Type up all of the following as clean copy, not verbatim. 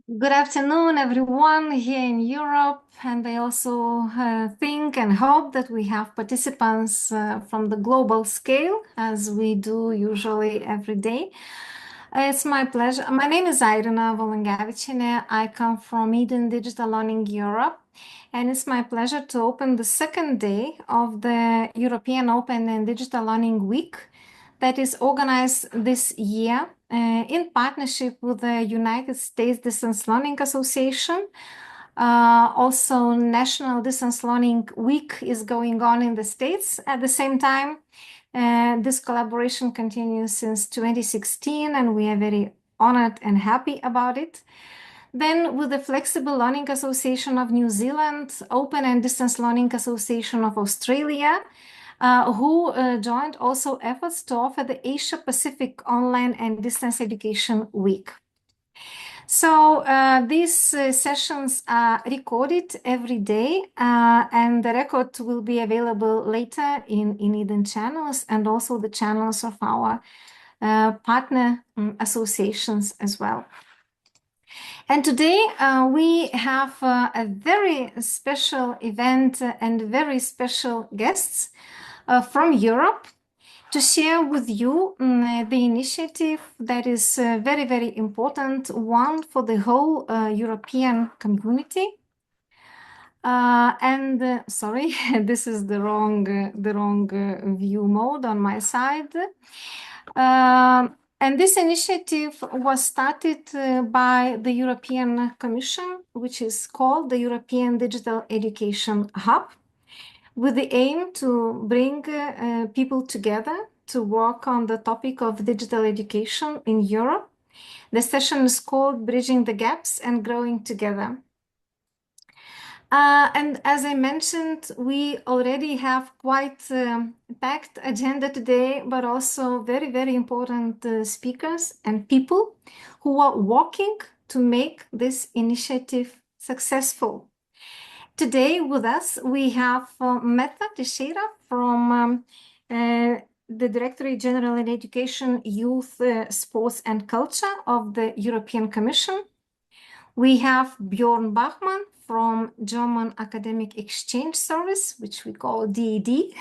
Good afternoon, everyone here in Europe. And I also think and hope that we have participants from the global scale, as we do usually every day. It's my pleasure. My name is Irina Volongavicine. I come from Eden Digital Learning Europe, and it's my pleasure to open the second day of the European Open and Digital Learning Week that is organized this year in partnership with the United States Distance Learning Association. Also, National Distance Learning Week is going on in the States at the same time. This collaboration continues since 2016, and we are very honored and happy about it. Then, with the Flexible Learning Association of New Zealand, Open and Distance Learning Association of Australia, who joined also efforts to offer the Asia Pacific Online and Distance Education Week. So these sessions are recorded every day, and the record will be available later in Eden channels and also the channels of our partner associations as well. And today we have a very special event and very special guests from Europe to share with you the initiative that is very, very important one for the whole European community. Sorry, this is the wrong view mode on my side. And this initiative was started by the European Commission, which is called the European Digital Education Hub, with the aim to bring people together to work on the topic of digital education in Europe. The session is called Bridging the Gaps and Growing Together. And as I mentioned, we already have quite a packed agenda today, but also very, very important speakers and people who are working to make this initiative successful. Today with us, we have Meta Teixeira from the Directorate General in Education, Youth, Sports and Culture of the European Commission. We have Bjorn Bachmann from German Academic Exchange Service, which we call DED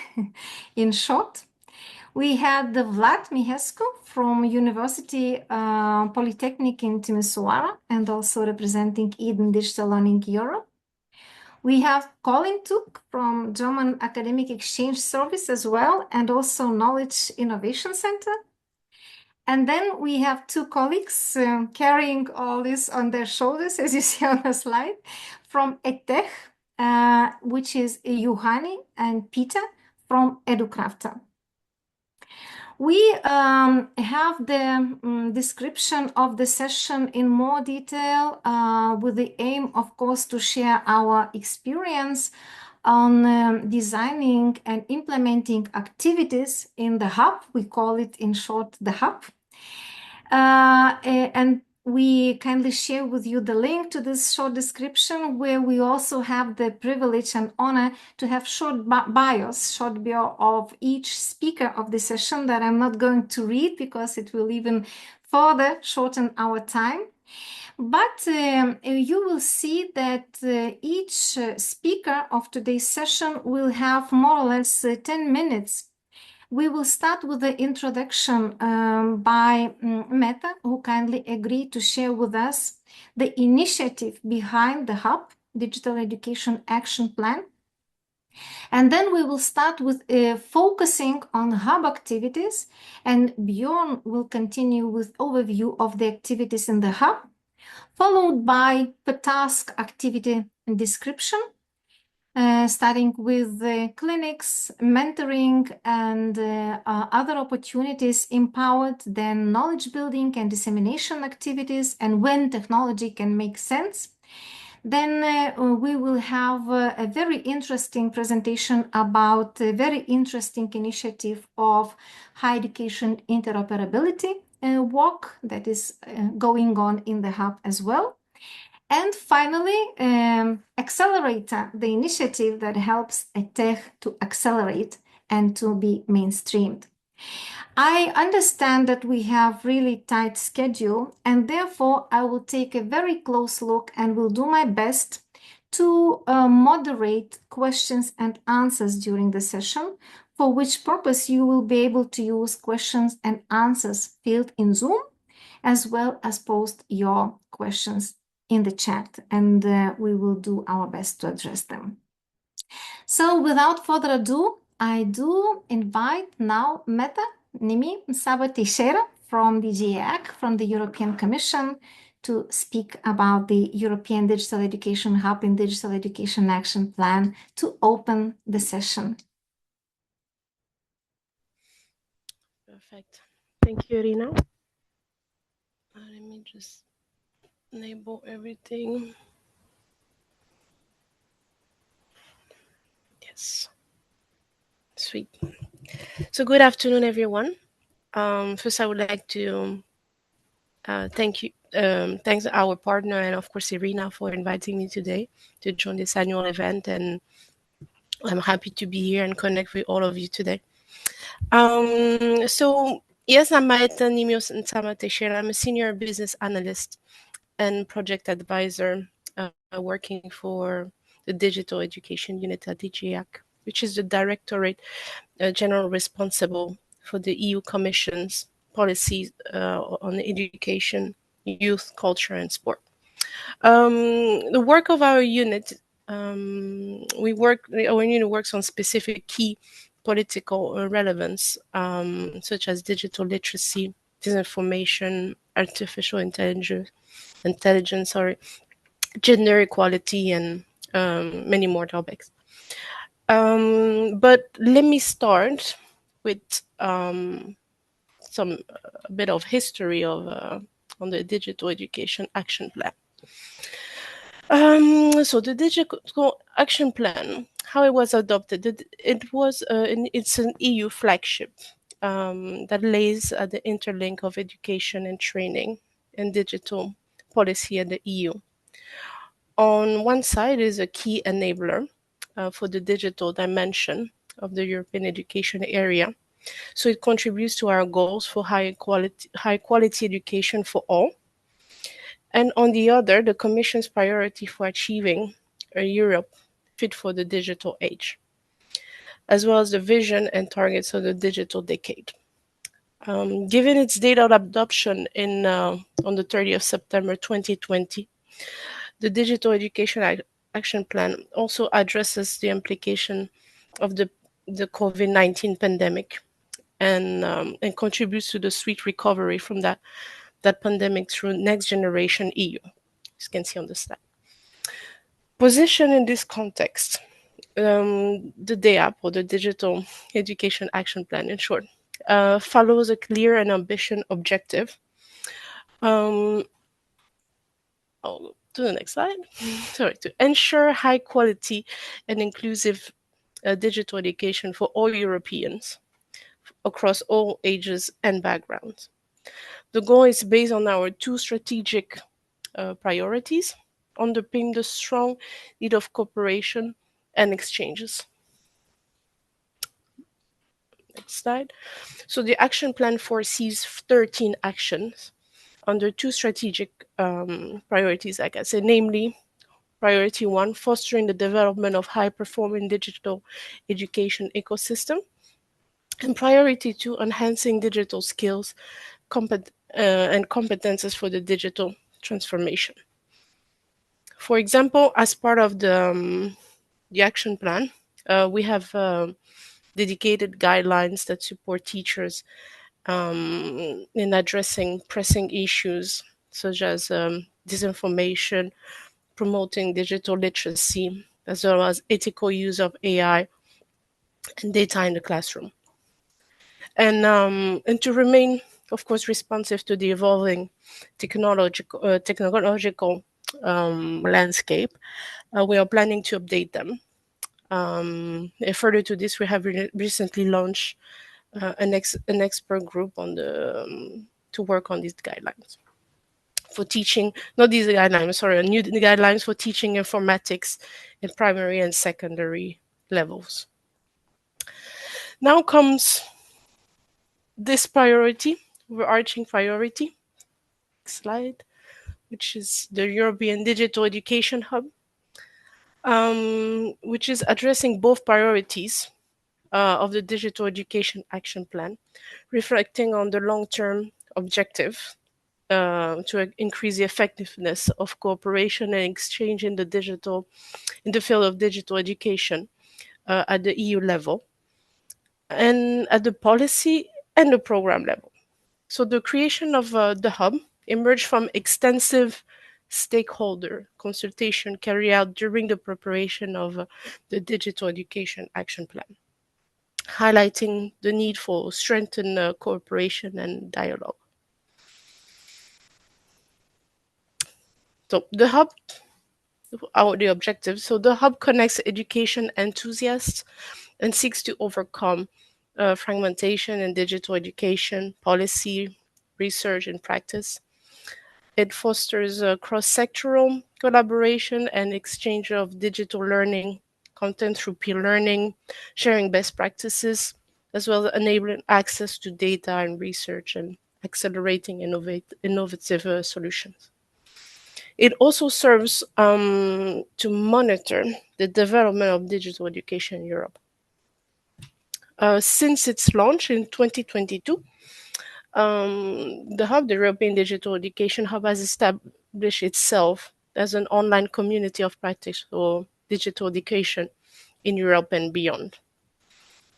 in short. We had Vlad Mihescu from University Polytechnic in Timisoara and also representing Eden Digital Learning Europe. We have Colin Took from German Academic Exchange Service as well, and also Knowledge Innovation Center. And then we have two colleagues carrying all this on their shoulders, as you see on the slide, from EdTech, which is Juhani and Peter from EduCrafter. We have the description of the session in more detail with the aim, of course, to share our experience on designing and implementing activities in the hub. We call it in short the hub. And we kindly share with you the link to this short description, where we also have the privilege and honor to have short bio of each speaker of the session that I'm not going to read because it will even further shorten our time. But you will see that each speaker of today's session will have more or less 10 minutes. We will start with the introduction by Meta, who kindly agreed to share with us the initiative behind the Hub Digital Education Action Plan. And then we will start with focusing on Hub activities, and Bjorn will continue with overview of the activities in the Hub, followed by the task activity description, starting with clinics, mentoring, and other opportunities empowered, then knowledge building and dissemination activities, and when technology can make sense. Then we will have a very interesting presentation about a very interesting initiative of higher education interoperability work that is going on in the hub as well. And finally, Accelerator, the initiative that helps EdTech to accelerate and to be mainstreamed. I understand that we have really tight schedule, and therefore I will take a very close look and will do my best to moderate questions and answers during the session, for which purpose you will be able to use questions and answers field in Zoom, as well as post your questions in the chat, and we will do our best to address them. So without further ado, I do invite now Meta Nimi Msaba Teixeira from the GEAC, from the European Commission, to speak about the European Digital Education Hub and Digital Education Action Plan to open the session. Perfect. Thank you, Irina. Let me just enable everything. Yes. Sweet. So good afternoon, everyone. First, I would like to thanks our partner and of course Irina for inviting me today to join this annual event, and I'm happy to be here and connect with all of you today. So yes, I'm Maeta Nimios Nsama Teixeira. I'm a senior business analyst and project advisor working for the digital education unit at DGIAC, which is the directorate general responsible for the EU Commission's policies on education, youth, culture, and sport. The work of our unit, our unit works on specific key political relevance, such as digital literacy, disinformation, artificial intelligence, gender equality, and many more topics. But let me start with a bit of history of on the Digital Education Action Plan. So the Digital Action Plan, how it was adopted, it's an EU flagship that lays at the interlink of education and training and digital policy at the EU. On one side is a key enabler for the digital dimension of the European education area. So it contributes to our goals for high quality education for all. And on the other, the Commission's priority for achieving a Europe fit for the digital age, as well as the vision and targets of the digital decade. Given its date of adoption on the 30th of September 2020, the Digital Education Action Plan also addresses the implication of the COVID-19 pandemic and contributes to the swift recovery from that pandemic through Next Generation EU, as you can see on the slide. Position in this context, the DEAP, or the Digital Education Action Plan in short, follows a clear and ambitious objective. I'll go to the next slide. Sorry, to ensure high quality and inclusive digital education for all Europeans across all ages and backgrounds. The goal is based on our two strategic priorities, underpin the strong need of cooperation and exchanges. Next slide. So the action plan foresees 13 actions under two strategic priorities, like I said, namely priority 1, fostering the development of high-performing digital education ecosystem, and priority 2, enhancing digital skills and competences for the digital transformation. For example, as part of the action plan, we have dedicated guidelines that support teachers in addressing pressing issues such as disinformation, promoting digital literacy, as well as ethical use of AI and data in the classroom. And to remain, of course, responsive to the evolving technological landscape, we are planning to update them. Further to this, we have recently launched an expert group on to work on these guidelines for teaching, not these guidelines, sorry, new guidelines for teaching informatics in primary and secondary levels. Now comes this priority, overarching priority, slide, which is the European Digital Education Hub, which is addressing both priorities of the Digital Education Action Plan, reflecting on the long-term objective to increase the effectiveness of cooperation and exchange in the field of digital education at the EU level and at the policy and the program level. So the creation of the hub emerged from extensive stakeholder consultation carried out during the preparation of the Digital Education Action Plan, highlighting the need for strengthened cooperation and dialogue. So the hub, the objectives. So the hub connects education enthusiasts and seeks to overcome fragmentation in digital education, policy, research, and practice. It fosters cross-sectoral collaboration and exchange of digital learning content through peer learning, sharing best practices, as well as enabling access to data and research and accelerating innovative solutions. It also serves to monitor the development of digital education in Europe. Since its launch in 2022, the Hub, the European Digital Education Hub, has established itself as an online community of practice for digital education in Europe and beyond.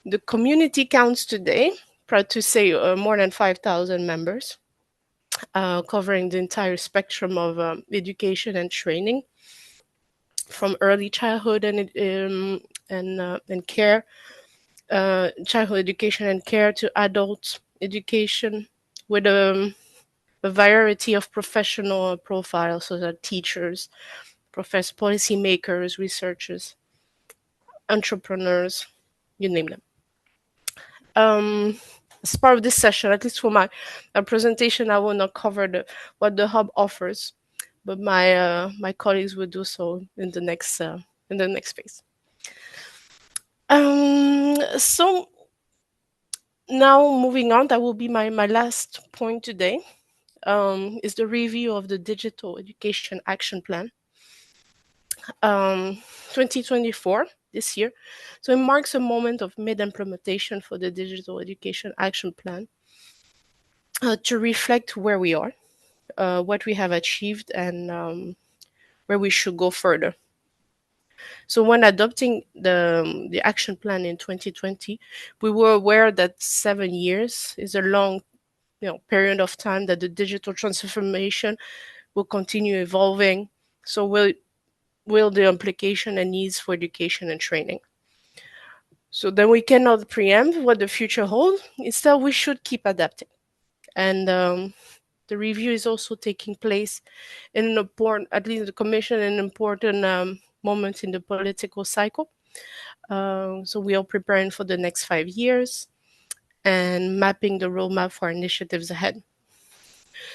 The community counts today, proud to say, more than 5,000 members, covering the entire spectrum of education and training, from early childhood and care, childhood education and care, to adult education, with a variety of professional profiles, so that teachers, policymakers, researchers, entrepreneurs, you name them. As part of this session, at least for my presentation, I will not cover what the hub offers, but my colleagues will do so in the next phase. So now moving on, that will be my last point today. Is the review of the Digital Education Action Plan 2024, this year. So it marks a moment of mid-implementation for the Digital Education Action Plan to reflect where we are, what we have achieved, and where we should go further. So when adopting the action plan in 2020, we were aware that 7 years is a long period of time, that the digital transformation will continue evolving. So will the implication and needs for education and training. So then we cannot preempt what the future holds. Instead, we should keep adapting. And the review is also taking place in an important, at least the Commission, an important moment in the political cycle. So we are preparing for the next 5 years and mapping the roadmap for initiatives ahead.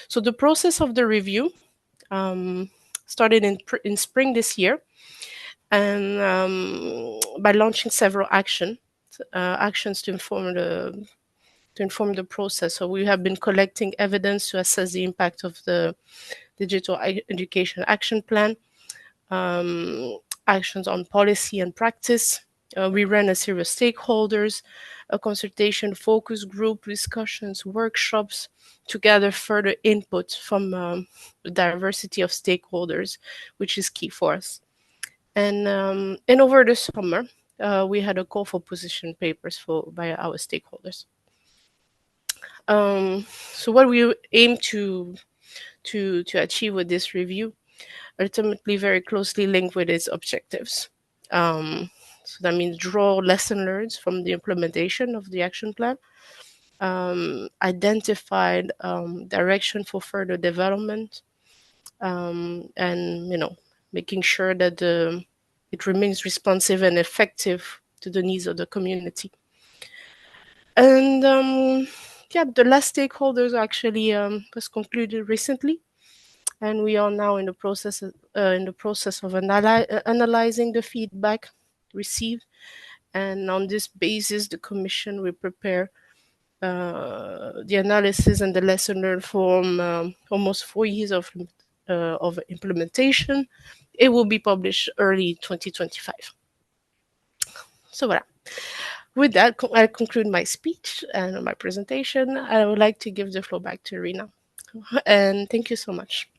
So the process of the review started in spring this year, and by launching several actions to inform the process. So we have been collecting evidence to assess the impact of the Digital Education Action Plan, actions on policy and practice. We ran a series of stakeholders, a consultation focus group, discussions, workshops, to gather further input from the diversity of stakeholders, which is key for us. And over the summer, we had a call for position papers by our stakeholders. So what we aim to achieve with this review, ultimately very closely linked with its objectives. So that means draw lesson learned from the implementation of the action plan, identified direction for further development, and making sure that it remains responsive and effective to the needs of the community. And the last stakeholders actually was concluded recently, and we are now in the process of analyzing the feedback received, and on this basis, the Commission will prepare the analysis and the lesson learned from almost 4 years of implementation. It will be published early 2025. So voilà. With that, I conclude my speech and my presentation. I would like to give the floor back to Rina. And thank you so much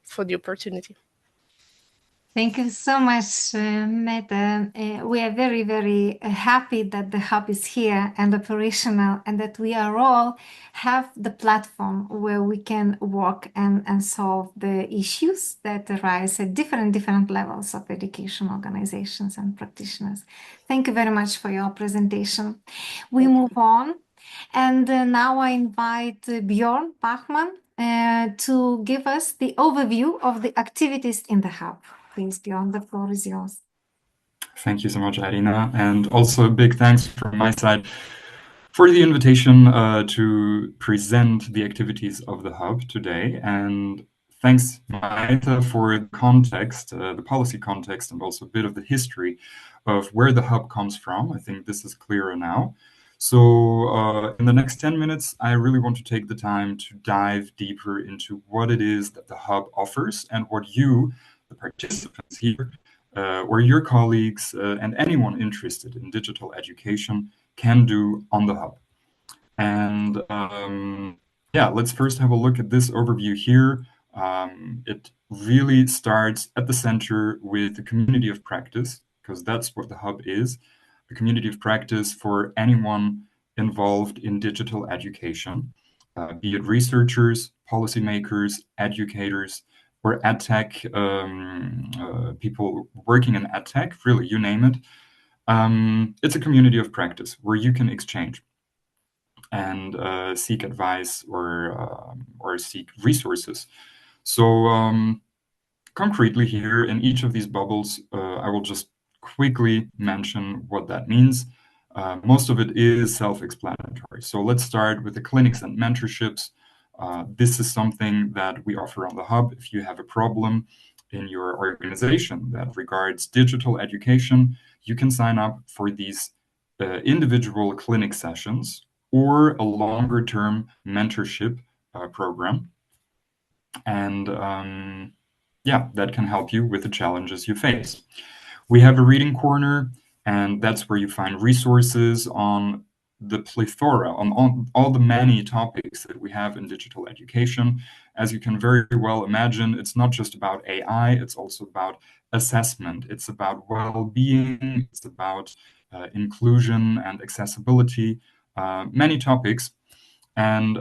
for the opportunity. Thank you so much, Meta. We are very, very happy that the hub is here and operational, and that we are all have the platform where we can work and solve the issues that arise at different levels of education organizations and practitioners. Thank you very much for your presentation. We move on, and now I invite Bjorn Bachmann to give us the overview of the activities in the hub. Please, Bjorn, the floor is yours. Thank you so much, Irina. And also a big thanks from my side for the invitation to present the activities of the Hub today. And thanks, Maita, for the context, the policy context, and also a bit of the history of where the Hub comes from. I think this is clearer now. So in the next 10 minutes, I really want to take the time to dive deeper into what it is that the Hub offers and what you, the participants here, or your colleagues and anyone interested in digital education can do on the Hub. And yeah, let's first have a look at this overview here. It really starts at the center with the community of practice, because that's what the Hub is, a community of practice for anyone involved in digital education, be it researchers, policymakers, educators, or edtech, people working in edtech, really, you name it. It's a community of practice where you can exchange and seek advice or seek resources. So concretely here in each of these bubbles, I will just quickly mention what that means. Most of it is self-explanatory. So let's start with the clinics and mentorships. This is something that we offer on the Hub. If you have a problem in your organization that regards digital education, you can sign up for these individual clinic sessions or a longer-term mentorship program. And yeah, that can help you with the challenges you face. We have a reading corner, and that's where you find resources on the plethora, on all the many topics that we have in digital education. As you can very well imagine, it's not just about AI, it's also about assessment, it's about well-being, it's about inclusion and accessibility, many topics. And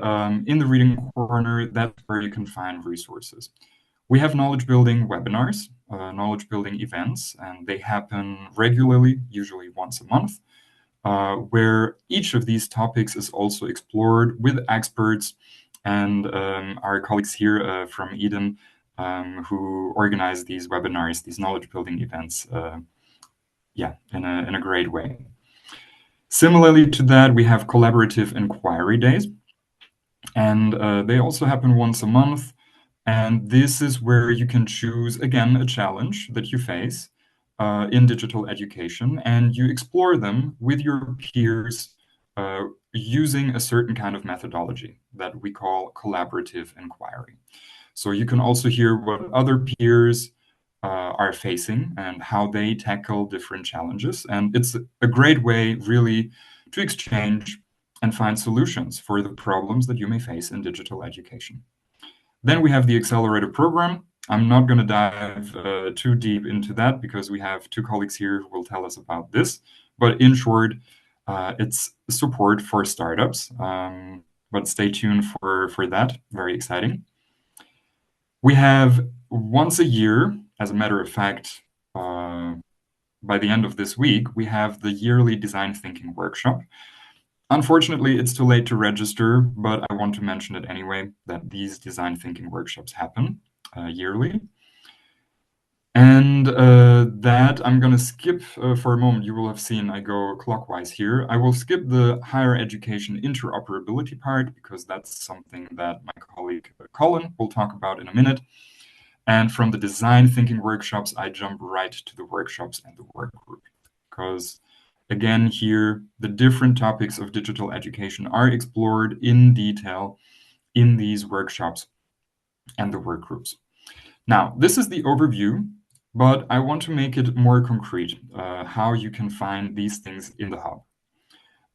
in the reading corner, that's where you can find resources. We have knowledge building webinars, knowledge building events, and they happen regularly, usually once a month, where each of these topics is also explored with experts and our colleagues here from Eden who organize these webinars, these knowledge building events, yeah, in a great way. Similarly to that, we have collaborative inquiry days, and they also happen once a month. And this is where you can choose, again, a challenge that you face in digital education, and you explore them with your peers using a certain kind of methodology that we call collaborative inquiry. So you can also hear what other peers are facing and how they tackle different challenges. And it's a great way, really, to exchange and find solutions for the problems that you may face in digital education. Then we have the accelerator program. I'm not going to dive too deep into that because we have two colleagues here who will tell us about this. But in short, it's support for startups. But stay tuned for that. Very exciting. We have once a year, as a matter of fact, by the end of this week, we have the yearly design thinking workshop. Unfortunately, it's too late to register, but I want to mention it anyway, that these design thinking workshops happen yearly. And that I'm going to skip for a moment. You will have seen I go clockwise here. I will skip the higher education interoperability part because that's something that my colleague Colin will talk about in a minute. And from the design thinking workshops, I jump right to the workshops and the work group because again, here, the different topics of digital education are explored in detail in these workshops and the work groups. Now, this is the overview, but I want to make it more concrete, how you can find these things in the hub.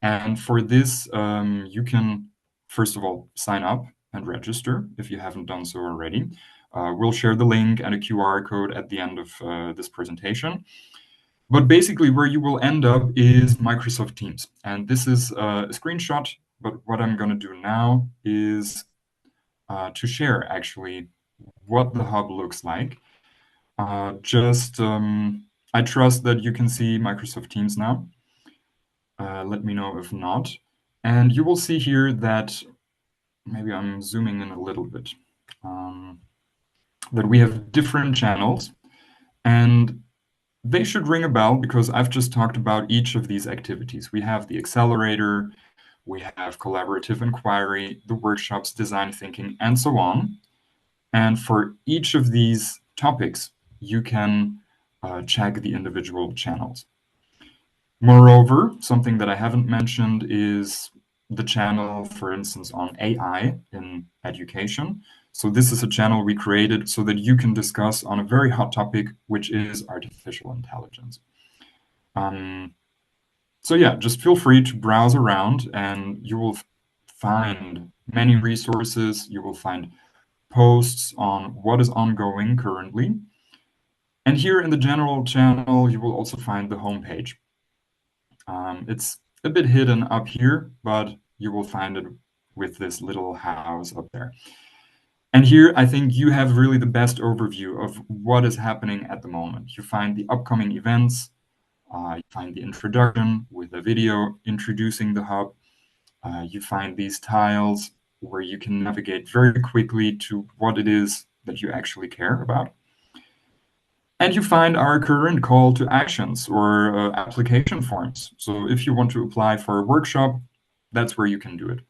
And for this, you can, first of all, sign up and register if you haven't done so already. We'll share the link and a QR code at the end of this presentation. But basically, where you will end up is Microsoft Teams. And this is a screenshot, but what I'm going to do now is to share, actually, what the hub looks like. I trust that you can see Microsoft Teams now. Let me know if not. And you will see here that, maybe I'm zooming in a little bit, that we have different channels, and they should ring a bell because I've just talked about each of these activities. We have the accelerator, we have collaborative inquiry, the workshops, design thinking, and so on. And for each of these topics, you can check the individual channels. Moreover, something that I haven't mentioned is the channel, for instance, on AI in education. So this is a channel we created so that you can discuss on a very hot topic, which is artificial intelligence. So yeah, just feel free to browse around and you will find many resources. You will find posts on what is ongoing currently. And here in the general channel, you will also find the homepage. It's a bit hidden up here, but you will find it with this little house up there. And here, I think you have really the best overview of what is happening at the moment. You find the upcoming events, you find the introduction with a video introducing the hub. You find these tiles where you can navigate very quickly to what it is that you actually care about. And you find our current call to actions or application forms. So if you want to apply for a workshop, that's where you can do it.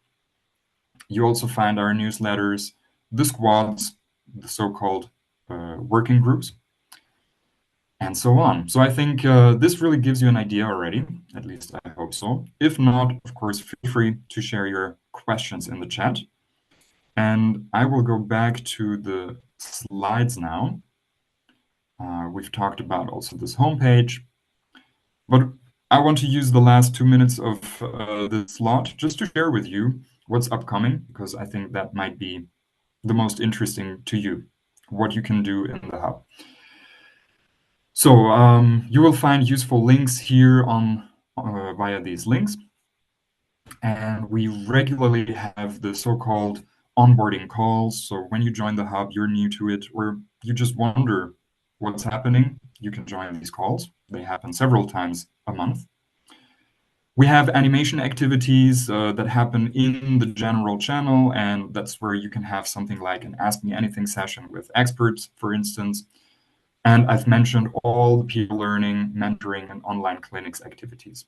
You also find our newsletters, the squads, the so-called working groups, and so on. So I think this really gives you an idea already, at least I hope so. If not, of course, feel free to share your questions in the chat. And I will go back to the slides now. We've talked about also this homepage, but I want to use the last 2 minutes of this slot just to share with you what's upcoming, because I think that might be the most interesting to you, what you can do in the hub. So you will find useful links here on via these links. And we regularly have the so-called onboarding calls. So when you join the hub, you're new to it, or you just wonder what's happening, you can join these calls. They happen several times a month. We have animation activities that happen in the general channel, and that's where you can have something like an Ask Me Anything session with experts, for instance. And I've mentioned all the peer learning, mentoring, and online clinics activities.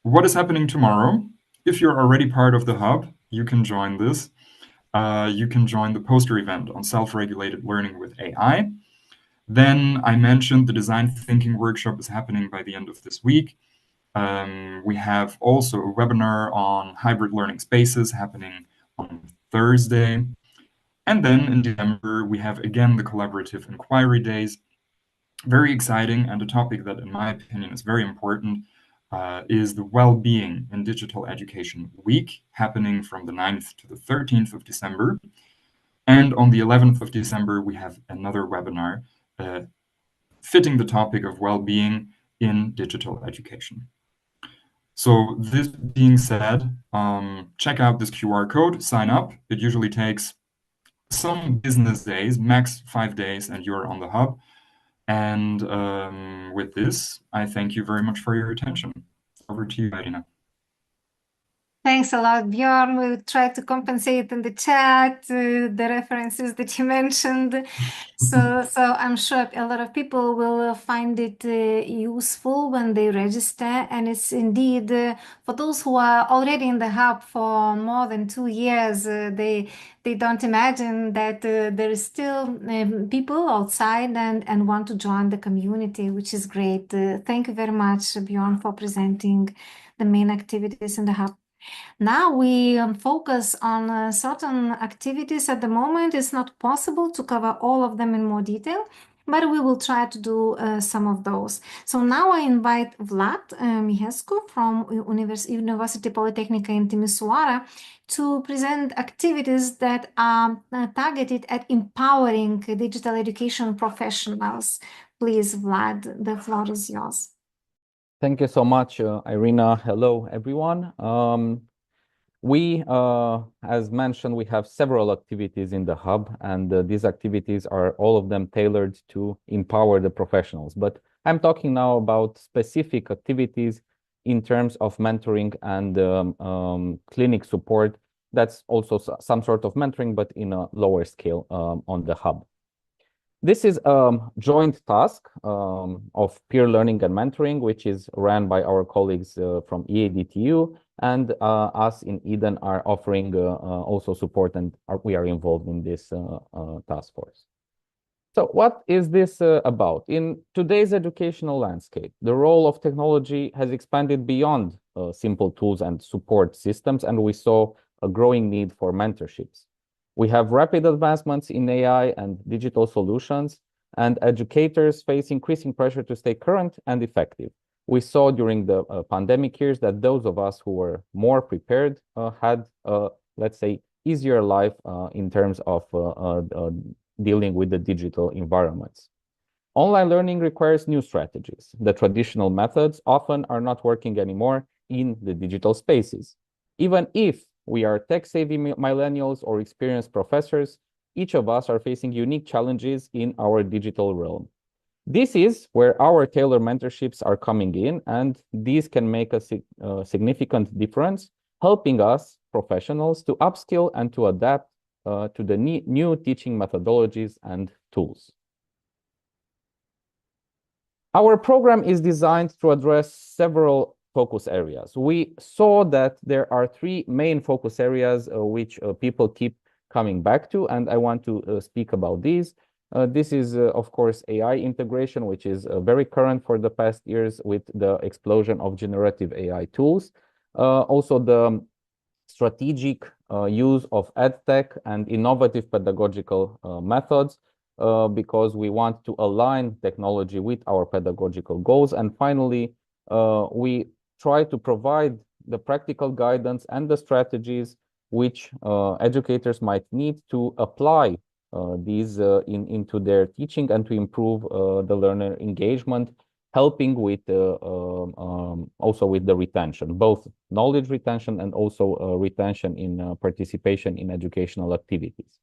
What is happening tomorrow? If you're already part of the hub, you can join this. You can join the poster event on self-regulated learning with AI. Then I mentioned the design thinking workshop is happening by the end of this week. We have also a webinar on hybrid learning spaces happening on Thursday. And then in December, we have again the collaborative inquiry days. Very exciting, and a topic that in my opinion is very important is the well-being in digital education week, happening from the 9th to the 13th of December. And on the 11th of December, we have another webinar fitting the topic of well-being in digital education. So this being said, check out this QR code, sign up. It usually takes some business days, max 5 days, and you're on the hub. And with this, I thank you very much for your attention. Over to you, Irina. Thanks a lot, Bjorn. We'll try to compensate in the chat the references that you mentioned. So I'm sure a lot of people will find it useful when they register. And it's indeed for those who are already in the hub for more than 2 years, they don't imagine that there is still people outside and want to join the community, which is great. Thank you very much, Bjorn, for presenting the main activities in the hub. Now we focus on certain activities at the moment. It's not possible to cover all of them in more detail, but we will try to do some of those. So now I invite Vlad Mihescu from University Polytechnica in Timisoara to present activities that are targeted at empowering digital education professionals. Please, Vlad, the floor is yours. Thank you so much, Irina. Hello, everyone. As mentioned, we have several activities in the hub, and these activities are all of them tailored to empower the professionals. But I'm talking now about specific activities in terms of mentoring and clinic support. That's also some sort of mentoring, but in a lower scale on the hub. This is a joint task of peer learning and mentoring, which is ran by our colleagues from EADTU, and us in Eden are offering also support, and we are involved in this task force. So what is this about? In today's educational landscape, the role of technology has expanded beyond simple tools and support systems, and we saw a growing need for mentorships. We have rapid advancements in AI and digital solutions, and educators face increasing pressure to stay current and effective. We saw during the pandemic years that those of us who were more prepared had, let's say, easier life in terms of dealing with the digital environments. Online learning requires new strategies. The traditional methods often are not working anymore in the digital spaces. Even if we are tech-savvy millennials or experienced professors, each of us are facing unique challenges in our digital realm. This is where our tailored mentorships are coming in, and these can make a significant difference, helping us professionals to upskill and to adapt to the new teaching methodologies and tools. Our program is designed to address several focus areas. We saw that there are three main focus areas which people keep coming back to, and I want to speak about these. This is, of course, AI integration, which is very current for the past years with the explosion of generative AI tools. Also, the strategic use of EdTech and innovative pedagogical methods, because we want to align technology with our pedagogical goals. And finally, we try to provide the practical guidance and the strategies which educators might need to apply these into their teaching and to improve the learner engagement, helping with also with the retention, both knowledge retention and also retention in participation in educational activities.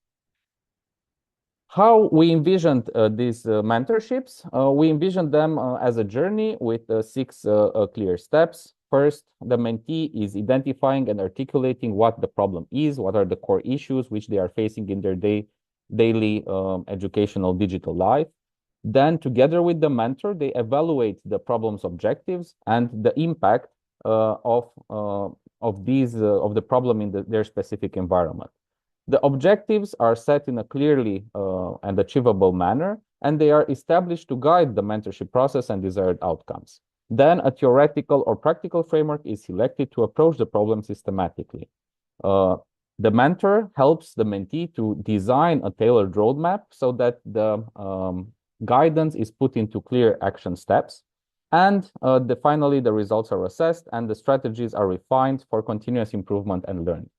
How we envisioned these mentorships, we envisioned them as a journey with 6 clear steps. First, the mentee is identifying and articulating what the problem is, what are the core issues which they are facing in their daily educational digital life. Then, together with the mentor, they evaluate the problem's objectives and the impact of the problem in their specific environment. The objectives are set in a clearly and achievable manner, and they are established to guide the mentorship process and desired outcomes. Then a theoretical or practical framework is selected to approach the problem systematically. The mentor helps the mentee to design a tailored roadmap so that the guidance is put into clear action steps. And finally, the results are assessed and the strategies are refined for continuous improvement and learning.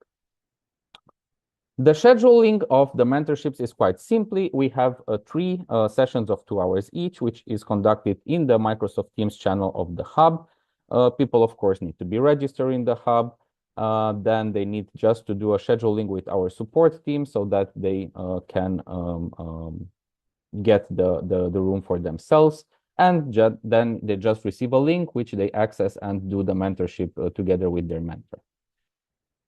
The scheduling of the mentorships is quite simply. We have 3 sessions of 2 hours each, which is conducted in the Microsoft Teams channel of the hub. People, of course, need to be registered in the hub. Then they need just to do a scheduling with our support team so that they can get the room for themselves. And then they just receive a link, which they access and do the mentorship together with their mentor.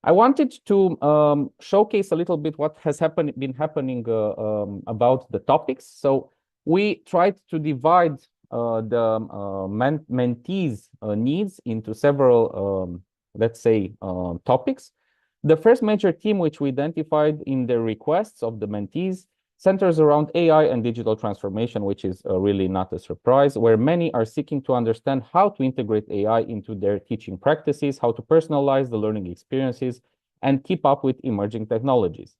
I wanted to showcase a little bit what has been happening about the topics. So we tried to divide the mentees' needs into several, let's say, topics. The first major theme which we identified in the requests of the mentees centers around AI and digital transformation, which is really not a surprise, where many are seeking to understand how to integrate AI into their teaching practices, how to personalize the learning experiences, and keep up with emerging technologies.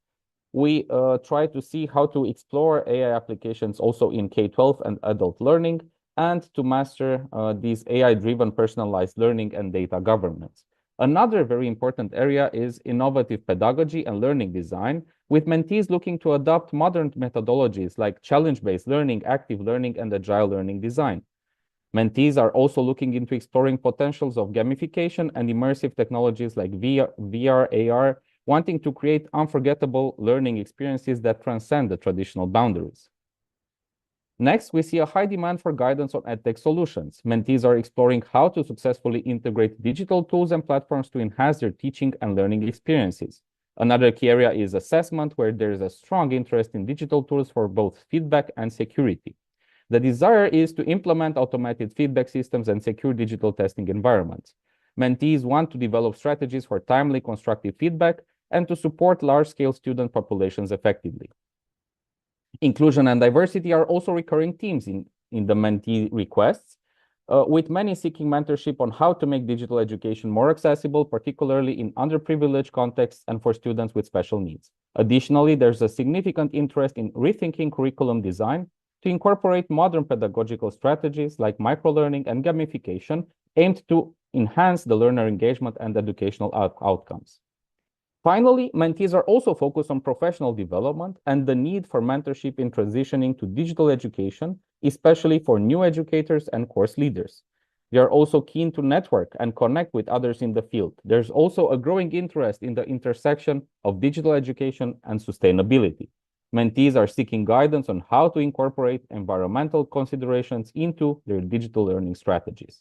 We try to see how to explore AI applications also in K-12 and adult learning, and to master these AI-driven personalized learning and data governance. Another very important area is innovative pedagogy and learning design, with mentees looking to adopt modern methodologies like challenge-based learning, active learning, and agile learning design. Mentees are also looking into exploring potentials of gamification and immersive technologies like VR, AR, wanting to create unforgettable learning experiences that transcend the traditional boundaries. Next, we see a high demand for guidance on edtech solutions. Mentees are exploring how to successfully integrate digital tools and platforms to enhance their teaching and learning experiences. Another key area is assessment, where there is a strong interest in digital tools for both feedback and security. The desire is to implement automated feedback systems and secure digital testing environments. Mentees want to develop strategies for timely, constructive feedback and to support large-scale student populations effectively. Inclusion and diversity are also recurring themes in the mentee requests, with many seeking mentorship on how to make digital education more accessible, particularly in underprivileged contexts and for students with special needs. Additionally, there's a significant interest in rethinking curriculum design to incorporate modern pedagogical strategies like microlearning and gamification aimed to enhance the learner engagement and educational outcomes. Finally, mentees are also focused on professional development and the need for mentorship in transitioning to digital education, especially for new educators and course leaders. They are also keen to network and connect with others in the field. There's also a growing interest in the intersection of digital education and sustainability. Mentees are seeking guidance on how to incorporate environmental considerations into their digital learning strategies.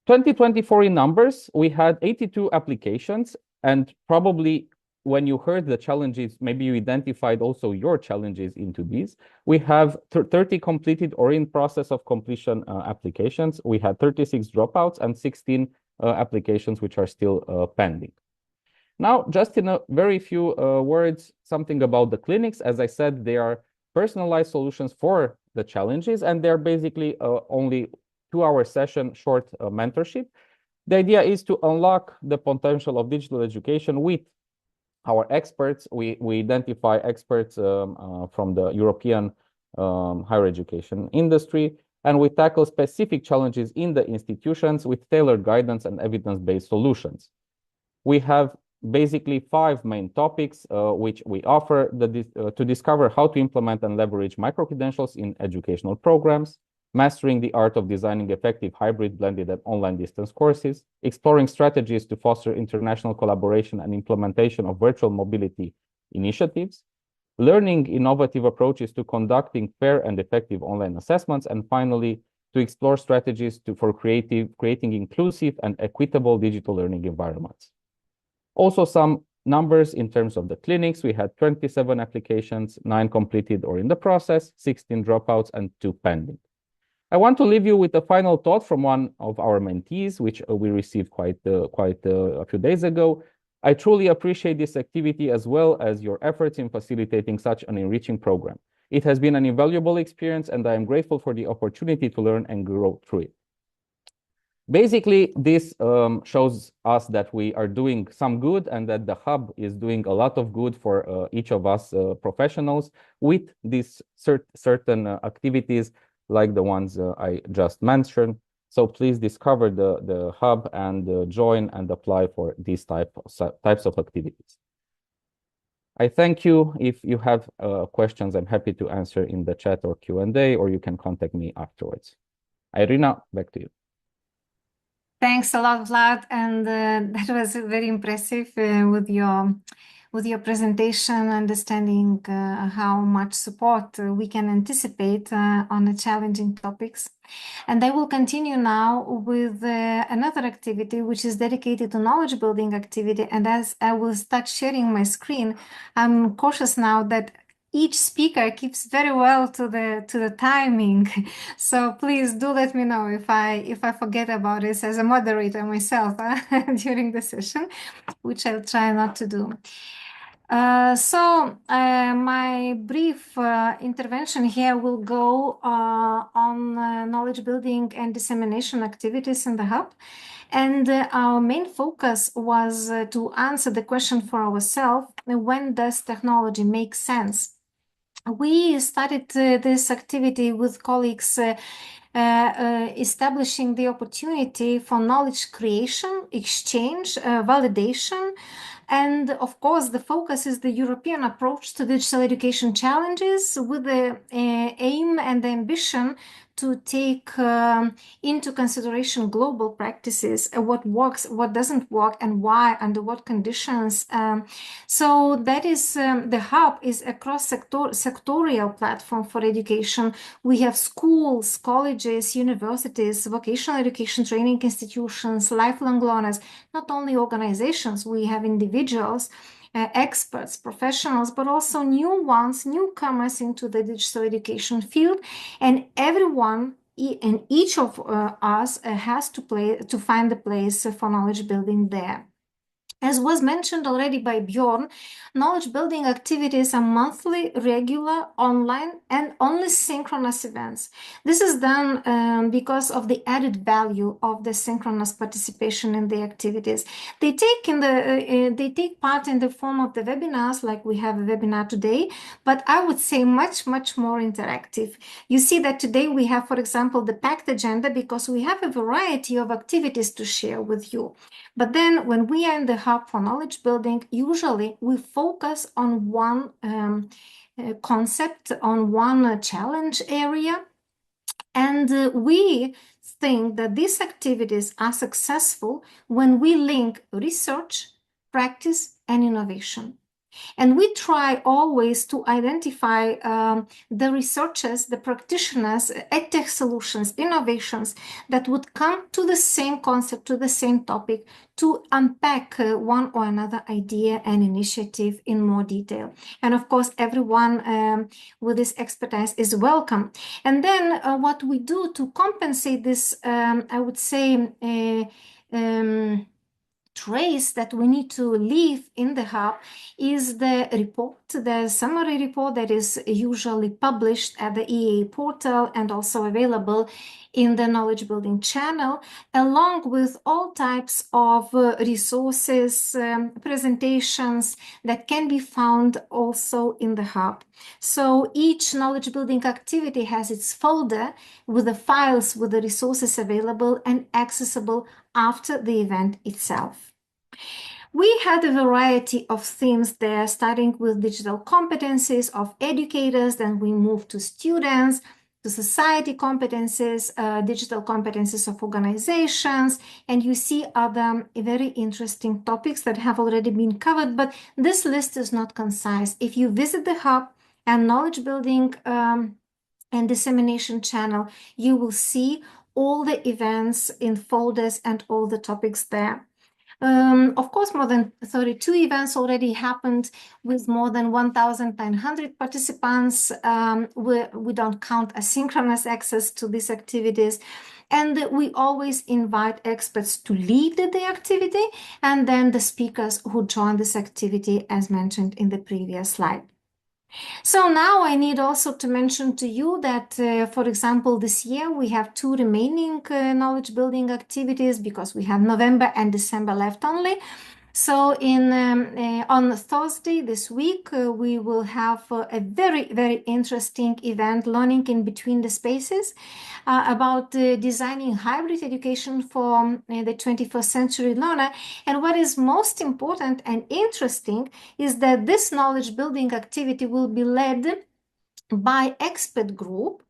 2024 in numbers, we had 82 applications, and probably when you heard the challenges, maybe you identified also your challenges into these. We have 30 completed or in process of completion applications. We had 36 dropouts and 16 applications which are still pending. Now, just in a very few words, something about the clinics. As I said, they are personalized solutions for the challenges, and they're basically only 2-hour session short mentorship. The idea is to unlock the potential of digital education with our experts. We identify experts from the European higher education industry, and we tackle specific challenges in the institutions with tailored guidance and evidence-based solutions. We have basically 5 main topics which we offer to discover how to implement and leverage micro-credentials in educational programs, mastering the art of designing effective hybrid, blended, and online distance courses, exploring strategies to foster international collaboration and implementation of virtual mobility initiatives, learning innovative approaches to conducting fair and effective online assessments, and finally, to explore strategies for creating inclusive and equitable digital learning environments. Also, some numbers in terms of the clinics. We had 27 applications, 9 completed or in the process, 16 dropouts, and 2 pending. I want to leave you with a final thought from one of our mentees, which we received quite a few days ago. I truly appreciate this activity as well as your efforts in facilitating such an enriching program. It has been an invaluable experience, and I am grateful for the opportunity to learn and grow through it. Basically, this shows us that we are doing some good and that the hub is doing a lot of good for each of us professionals with these certain activities like the ones I just mentioned. So please discover the hub and join and apply for these types of activities. I thank you. If you have questions, I'm happy to answer in the chat or Q&A, or you can contact me afterwards. Irina, back to you. Thanks a lot, Vlad, and that was very impressive with your with your presentation, understanding how much support we can anticipate on the challenging topics. And I will continue now with another activity which is dedicated to knowledge building activity. And as I will start sharing my screen, I'm cautious now that each speaker keeps very well to the timing. So please do let me know if I forget about this as a moderator myself during the session, which I'll try not to do. My brief intervention here will go on knowledge building and dissemination activities in the hub. And our main focus was to answer the question for ourselves, when does technology make sense? We started this activity with colleagues establishing the opportunity for knowledge creation, exchange, validation, and of course, the focus is the European approach to digital education challenges with the aim and the ambition to take into consideration global practices, what works, what doesn't work, and why, under what conditions. So that is, the hub is a cross-sectorial platform for education. We have schools, colleges, universities, vocational education training institutions, lifelong learners, not only organizations, we have individuals, experts, professionals, but also new ones, newcomers into the digital education field. And everyone and each of us has to find a place for knowledge building there. As was mentioned already by Bjorn, knowledge building activities are monthly, regular, online, and only synchronous events. This is done because of the added value of the synchronous participation in the activities. They take part in the form of the webinars, like we have a webinar today, but I would say much, much more interactive. You see that today we have, for example, the packed agenda because we have a variety of activities to share with you. But then when we are in the hub for knowledge building, usually we focus on one concept, on one challenge area. And we think that these activities are successful when we link research, practice, and innovation. And we try always to identify the researchers, the practitioners, edtech solutions, innovations that would come to the same concept, to the same topic, to unpack one or another idea and initiative in more detail. And of course, everyone with this expertise is welcome. And then what we do to compensate this, I would say, trace that we need to leave in the hub is the report, the summary report that is usually published at the EA portal and also available in the knowledge building channel, along with all types of resources, presentations that can be found also in the hub. So each knowledge building activity has its folder with the files with the resources available and accessible after the event itself. We had a variety of themes there, starting with digital competencies of educators, then we moved to students, to society competencies, digital competencies of organizations, and you see other very interesting topics that have already been covered, but this list is not concise. If you visit the hub and knowledge building and dissemination channel, you will see all the events in folders and all the topics there. Of course, more than 32 events already happened with more than 1,900 participants. We don't count asynchronous access to these activities. And we always invite experts to lead the activity and then the speakers who join this activity as mentioned in the previous slide. So now I need also to mention to you that, for example, this year we have 2 remaining knowledge building activities because we have November and December left only. So on Thursday this week, we will have a very, very interesting event, Learning in Between the Spaces, about designing hybrid education for the 21st century learner. And what is most important and interesting is that this knowledge building activity will be led by expert group,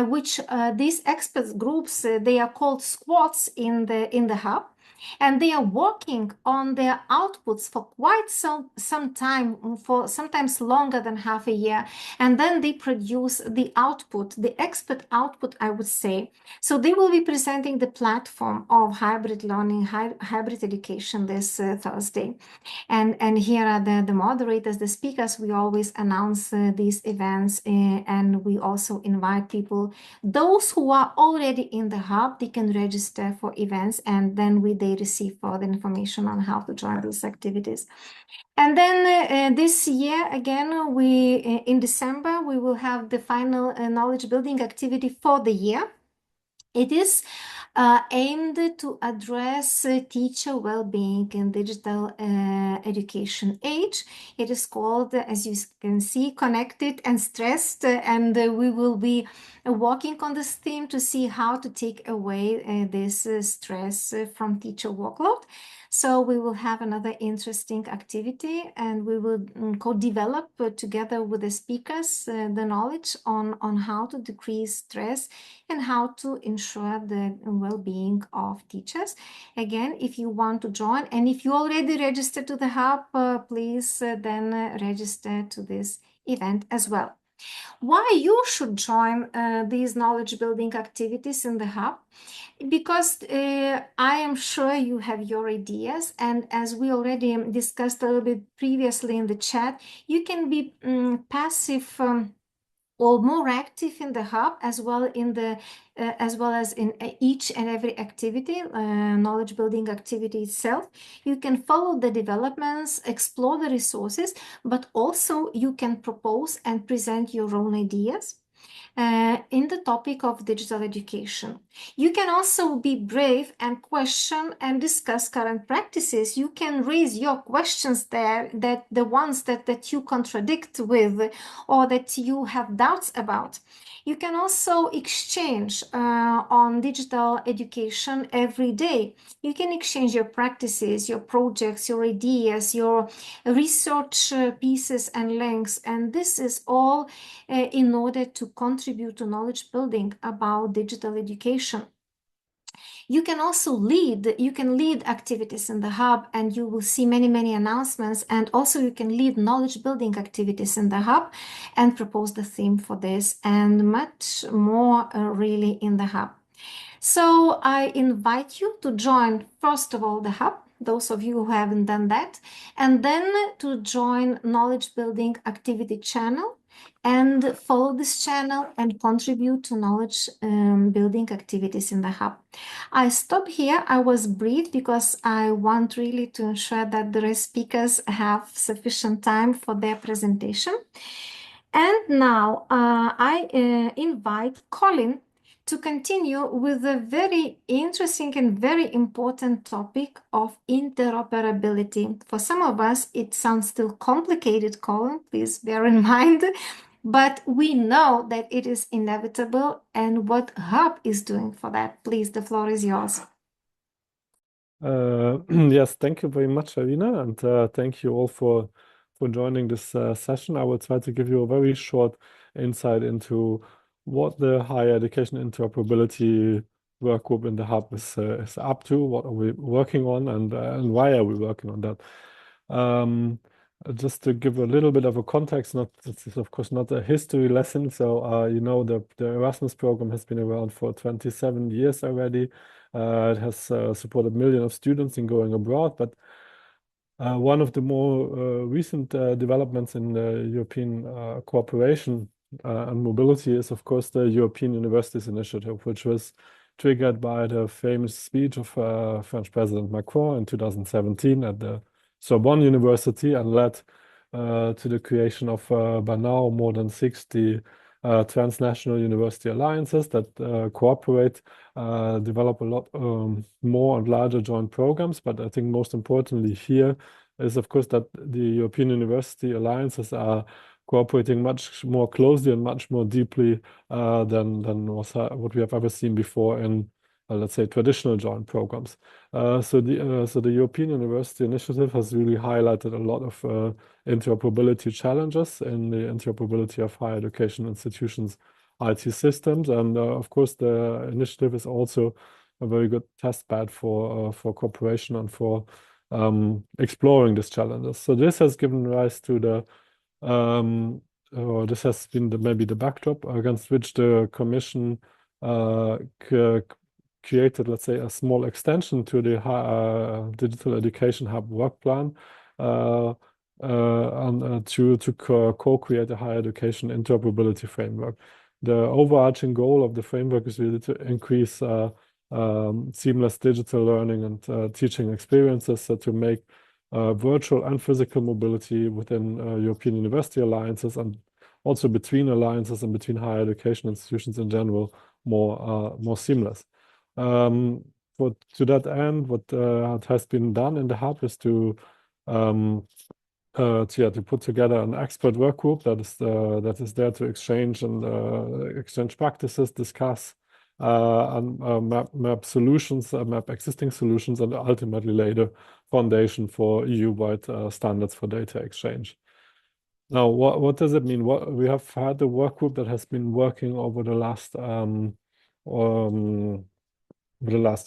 which these expert groups, they are called squads in the hub. and they are working on their outputs for quite some time, for sometimes longer than half a year, and then they produce the output, the expert output, I would say. So they will be presenting the platform of hybrid learning, hybrid education this Thursday. And here are the moderators, the speakers. We always announce these events, and we also invite people. Those who are already in the hub, they can register for events, and then they receive further information on how to join these activities. And then this year, again, in December, we will have the final knowledge building activity for the year. It is aimed to address teacher well-being in digital education age. It is called, as you can see, Connected and Stressed, and we will be working on this theme to see how to take away this stress from teacher workload. So we will have another interesting activity, and we will co-develop together with the speakers the knowledge on how to decrease stress and how to ensure the well-being of teachers. Again, if you want to join, and if you already registered to the hub, please then register to this event as well. Why you should join these knowledge building activities in the hub? Because I am sure you have your ideas, and as we already discussed a little bit previously in the chat, you can be passive or more active in the hub, as well as in each and every activity, knowledge building activity itself. You can follow the developments, explore the resources, but also you can propose and present your own ideas in the topic of digital education. You can also be brave and question and discuss current practices. You can raise your questions there, that the ones that you contradict with or that you have doubts about. You can also exchange on digital education every day. You can exchange your practices, your projects, your ideas, your research pieces and links, and this is all in order to contribute to knowledge building about digital education. You can also lead activities in the hub, and you will see many announcements, and also you can lead knowledge building activities in the hub and propose the theme for this and much more really in the hub. So I invite you to join, first of all, the hub, those of you who haven't done that, and then to join knowledge building activity channel and follow this channel and contribute to knowledge building activities in the hub. I stop here. I was brief because I want really to ensure that the speakers have sufficient time for their presentation. And now I invite Colin to continue with a very interesting and very important topic of interoperability. For some of us, it sounds still complicated, Colin, please bear in mind, but we know that it is inevitable and what Hub is doing for that. Please, the floor is yours. Yes, thank you very much, Irina, and thank you all for joining this session. I will try to give you a very short insight into what the higher education interoperability work group in the hub is up to, what are we working on, and why are we working on that. Just to give a little bit of a context, this is of course not a history lesson. So you know, the Erasmus program has been around for 27 years already. It has supported millions of students in going abroad, but one of the more recent developments in European cooperation and mobility is, of course, the European Universities Initiative, which was triggered by the famous speech of French President Macron in 2017 at the Sorbonne University, and led to the creation of, by now, more than 60 transnational university alliances that cooperate, develop a lot more and larger joint programs. But I think most importantly here is, of course, that the European University alliances are cooperating much more closely and much more deeply than what we have ever seen before in, let's say, traditional joint programs. So the European University Initiative has really highlighted a lot of interoperability challenges in the interoperability of higher education institutions' IT systems. And of course, the initiative is also a very good test bed for cooperation and for exploring these challenges. So this has given rise to the or this has been maybe the backdrop against which the Commission created, let's say, a small extension to the Digital Education Hub work plan and to co-create a higher education interoperability framework. The overarching goal of the framework is really to increase seamless digital learning and teaching experiences, so to make virtual and physical mobility within European university alliances and also between alliances and between higher education institutions in general more seamless. To that end, what has been done in the hub is to put together an expert work group that is there to exchange practices, discuss and map solutions, map existing solutions, and ultimately lay the foundation for EU-wide standards for data exchange. Now, what does it mean? We have had a work group that has been working over the last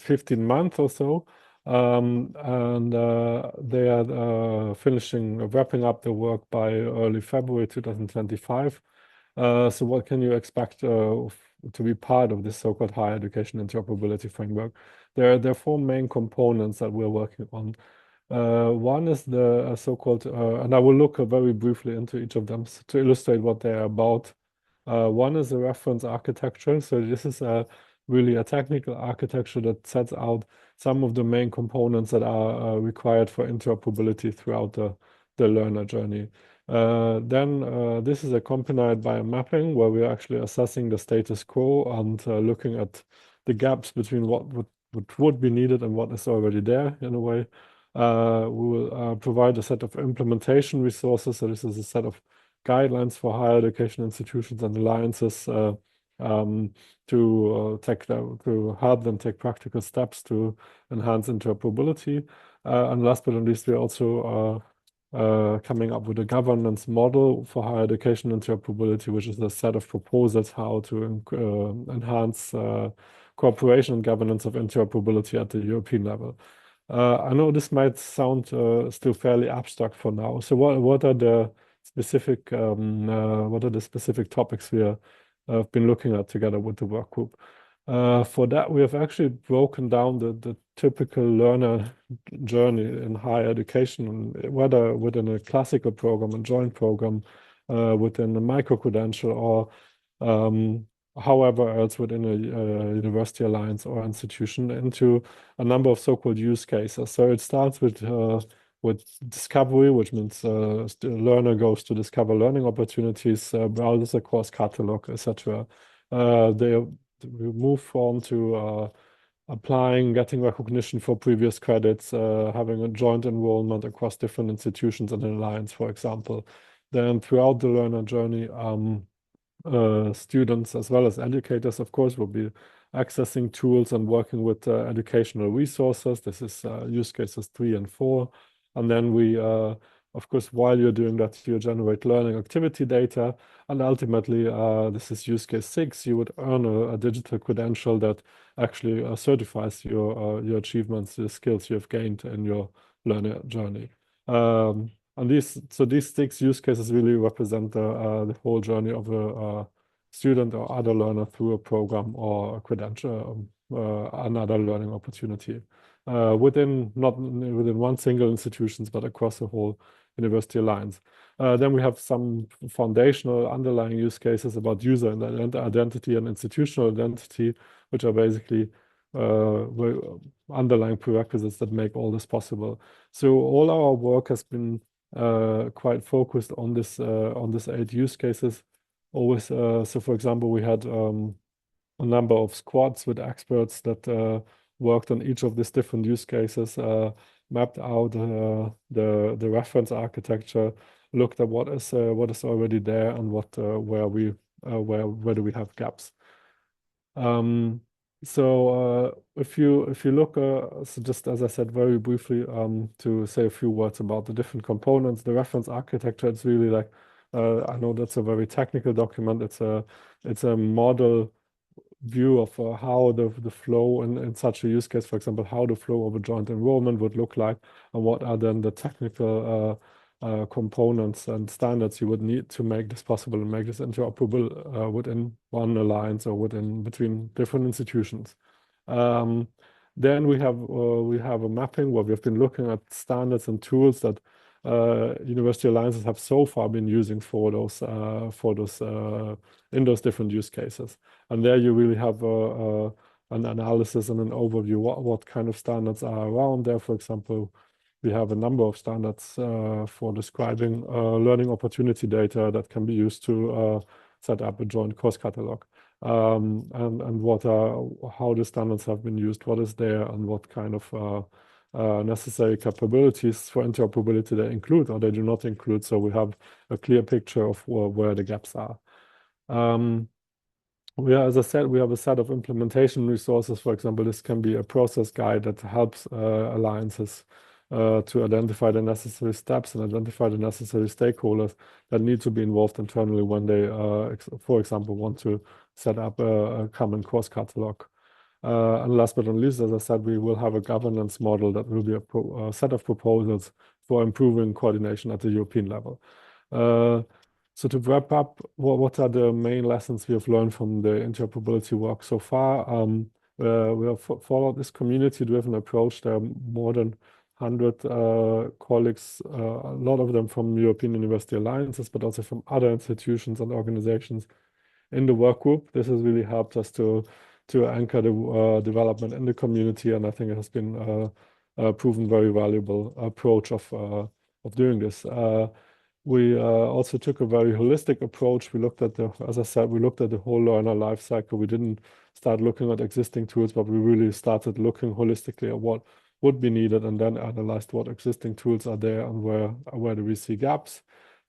15 months or so, and they are wrapping up the work by early February 2025. So what can you expect to be part of this so-called higher education interoperability framework? There are four main components that we're working on. One is the so-called, and I will look very briefly into each of them to illustrate what they're about. One is a reference architecture. So this is really a technical architecture that sets out some of the main components that are required for interoperability throughout the learner journey. Then this is accompanied by a mapping where we're actually assessing the status quo and looking at the gaps between what would be needed and what is already there in a way. We will provide a set of implementation resources. So this is a set of guidelines for higher education institutions and alliances to help them take practical steps to enhance interoperability. And last but not least, we're also coming up with a governance model for higher education interoperability, which is a set of proposals how to enhance cooperation and governance of interoperability at the European level. I know this might sound still fairly abstract for now. So what are the specific topics we have been looking at together with the work group? For that, we have actually broken down the typical learner journey in higher education, whether within a classical program, a joint program, within a micro-credential, or however else within a university alliance or institution, into a number of so-called use cases. So it starts with discovery, which means the learner goes to discover learning opportunities, browses a course catalog, etc. They move on to applying, getting recognition for previous credits, having a joint enrollment across different institutions and an alliance, for example. Then throughout the learner journey, students as well as educators, of course, will be accessing tools and working with educational resources. This is use cases 3 and 4. And then we, of course, while you're doing that, you generate learning activity data. And ultimately, this is use case 6. You would earn a digital credential that actually certifies your achievements, the skills you have gained in your learner journey. And these 6 use cases really represent the whole journey of a student or other learner through a program or a credential, another learning opportunity, not within one single institution, but across the whole university alliance. Then we have some foundational underlying use cases about user identity and institutional identity, which are basically underlying prerequisites that make all this possible. So all our work has been quite focused on this 8 use cases. Always, so for example, we had a number of squads with experts that worked on each of these different use cases, mapped out the reference architecture, looked at what is already there and where do we have gaps. So if you look, so just as I said very briefly, to say a few words about the different components, the reference architecture, it's really like, I know that's a very technical document. It's a model view of how the flow in such a use case, for example, how the flow of a joint enrollment would look like, and what are then the technical components and standards you would need to make this possible and make this interoperable within one alliance or between different institutions. Then we have a mapping where we've been looking at standards and tools that university alliances have so far been using for those in those different use cases. And there you really have an analysis and an overview what kind of standards are around there. For example, we have a number of standards for describing learning opportunity data that can be used to set up a joint course catalog. And how the standards have been used, what is there, and what kind of necessary capabilities for interoperability they include or they do not include, so we have a clear picture of where the gaps are. As I said, we have a set of implementation resources. For example, this can be a process guide that helps alliances to identify the necessary steps and identify the necessary stakeholders that need to be involved internally when they, for example, want to set up a common course catalog. And last but not least, as I said, we will have a governance model that will be a set of proposals for improving coordination at the European level. So to wrap up, what are the main lessons we have learned from the interoperability work so far? We have followed this community-driven approach. There are more than 100 colleagues, a lot of them from European University Alliances, but also from other institutions and organizations in the work group. This has really helped us to anchor the development in the community, and I think it has been a proven very valuable approach of doing this. We also took a very holistic approach. We looked at as I said, we looked at the whole learner life cycle. We didn't start looking at existing tools, but we really started looking holistically at what would be needed, and then analyzed what existing tools are there and where do we see gaps.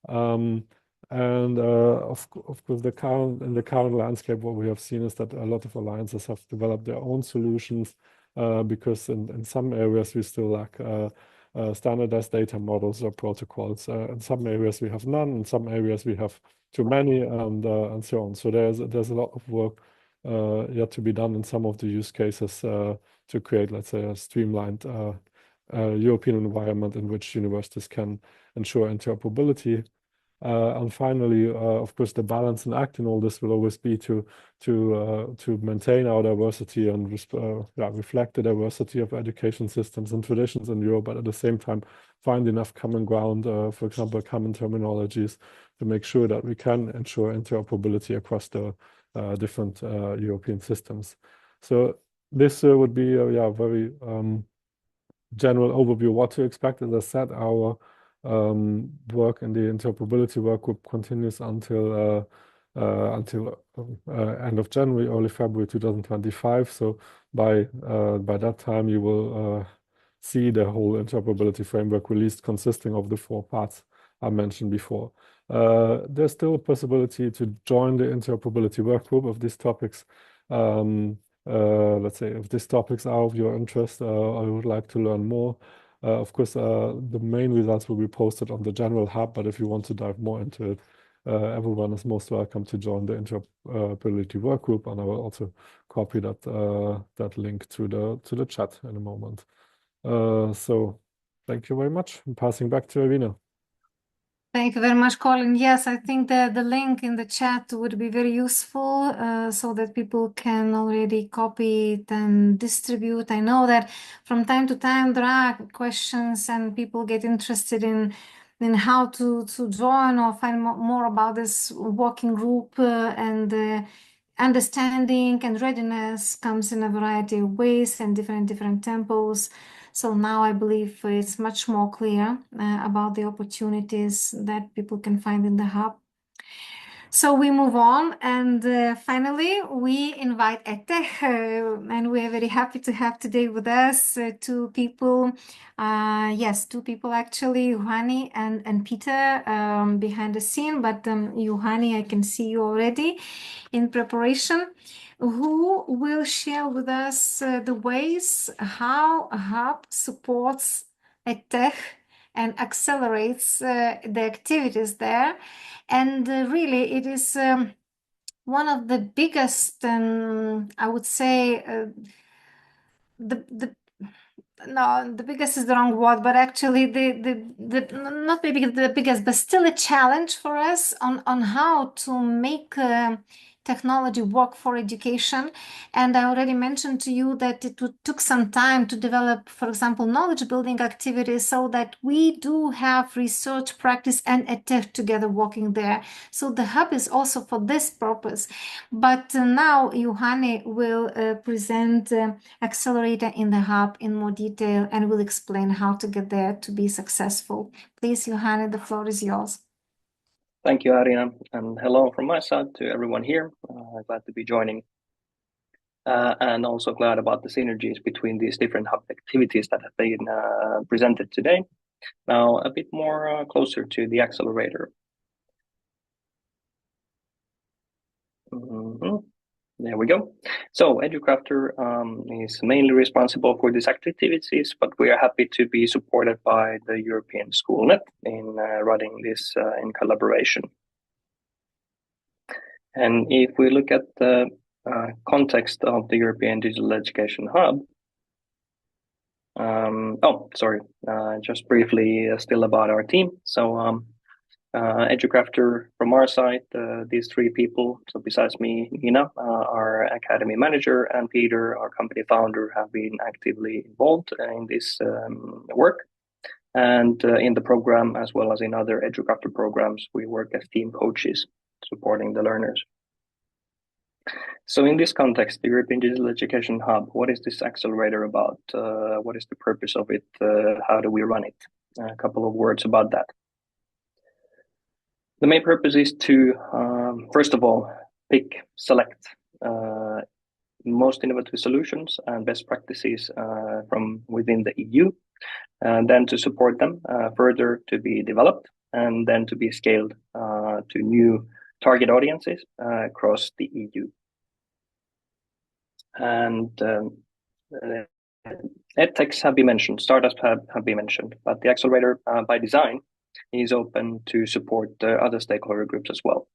And of course, in the current landscape, what we have seen is that a lot of alliances have developed their own solutions because in some areas we still lack standardized data models or protocols. In some areas we have none. In some areas we have too many, and so on. So there's a lot of work yet to be done in some of the use cases to create, let's say, a streamlined European environment in which universities can ensure interoperability. And finally, of course, the balance and act in all this will always be to maintain our diversity and reflect the diversity of education systems and traditions in Europe, but at the same time find enough common ground, for example, common terminologies, to make sure that we can ensure interoperability across the different European systems. So this would be a very general overview of what to expect. As I said, our work in the interoperability work group continues until end of January, early February 2025. So by that time, you will see the whole interoperability framework released, consisting of the 4 parts I mentioned before. There's still a possibility to join the interoperability work group of these topics. Let's say if these topics are of your interest, or you would like to learn more. Of course, the main results will be posted on the general hub, but if you want to dive more into it, everyone is most welcome to join the interoperability work group, and I will also copy that link to the chat in a moment. So thank you very much. I'm passing back to Irina. Thank you very much, Colin. Yes, I think that the link in the chat would be very useful so that people can already copy it and distribute. I know that from time to time there are questions and people get interested in how to join or find more about this working group, and understanding and readiness comes in a variety of ways and different tempos. So now I believe it's much more clear about the opportunities that people can find in the hub. So we move on, and finally we invite EdTech, and we are very happy to have today with us 2 people. Yes, 2 people actually, Juhani and Peter, behind the scene. But Juhani, I can see you already in preparation, who will share with us the ways how a hub supports EdTech and accelerates the activities there. And really, it is one of the biggest, I would say, the no, the biggest is the wrong word, but actually not maybe the biggest, but still a challenge for us on how to make technology work for education. And I already mentioned to you that took some time to develop, for example, knowledge building activities so that we do have research, practice, and EdTech together working there. So the hub is also for this purpose. But now Juhani will present Accelerator in the hub in more detail and will explain how to get there to be successful. Please, Juhani, the floor is yours. Thank you, Arina, and hello from my side to everyone here. Glad to be joining, and also glad about the synergies between these different hub activities that have been presented today. Now, a bit more closer to the accelerator. There we go. So EduCrafter is mainly responsible for these activities, but we are happy to be supported by the European Schoolnet in running this in collaboration. And if we look at the context of the European Digital Education Hub, just briefly still about our team. So EduCrafter from our side, these three people, so besides me, Nina, our academy manager, and Peter, our company founder, have been actively involved in this work. And in the program, as well as in other EduCrafter programs, we work as team coaches, supporting the learners. So in this context, the European Digital Education Hub, what is this accelerator about? What is the purpose of it? How do we run it? A couple of words about that. The main purpose is to, first of all, select most innovative solutions and best practices from within the EU, and then to support them further to be developed, and then to be scaled to new target audiences across the EU. And edtechs have been mentioned, startups have been mentioned, but the accelerator by design is open to support other stakeholder groups as well.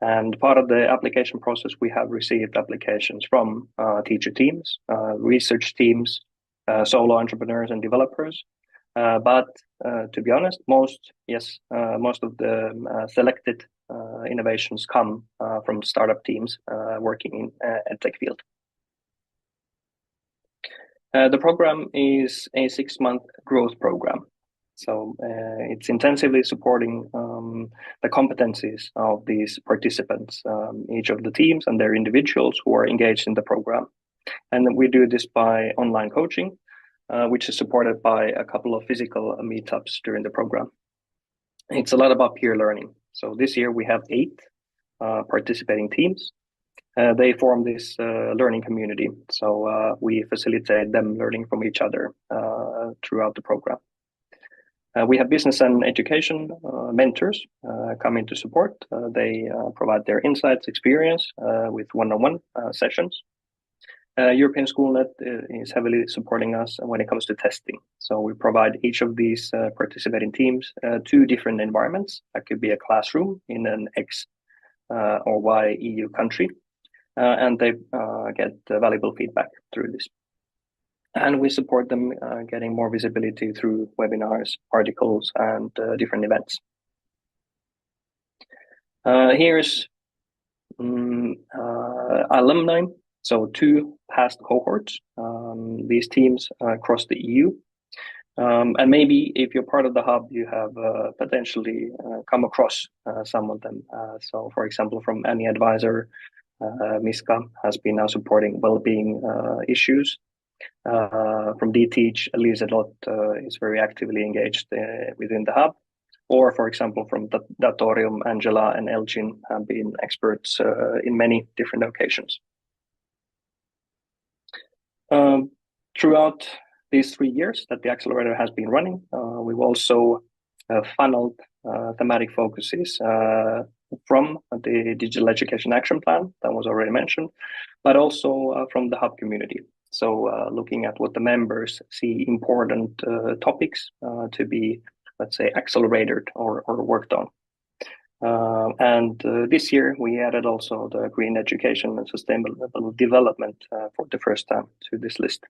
And part of the application process, we have received applications from teacher teams, research teams, solo entrepreneurs and developers. But to be honest, most of the selected innovations come from startup teams working in edtech field. The program is a 6-month growth program. So it's intensively supporting the competencies of these participants, each of the teams and their individuals who are engaged in the program. And we do this by online coaching, which is supported by a couple of physical meetups during the program. It's a lot about peer learning. So this year we have 8 participating teams. They form this learning community. So we facilitate them learning from each other throughout the program. We have business and education mentors come into support. They provide their insights, experience with one-on-one sessions. European Schoolnet is heavily supporting us when it comes to testing. So we provide each of these participating teams 2 different environments. That could be a classroom in an X or Y EU country, and they get valuable feedback through this. And we support them getting more visibility through webinars, articles, and different events. Here's alumni, so 2 past cohorts. These teams across the EU. And maybe if you're part of the hub, you have potentially come across some of them. So for example, from Any Advisor, Miska has been now supporting well-being issues. From DTeach, Elise Lot is very actively engaged within the hub. Or, for example, from Datorium, Angela and Elgin have been experts in many different occasions. Throughout these 3 years that the accelerator has been running, we've also funneled thematic focuses from the Digital Education Action Plan that was already mentioned, but also from the hub community. So looking at what the members see important topics to be, let's say, accelerated or worked on. This year we added also the green education and sustainable development for the first time to this list.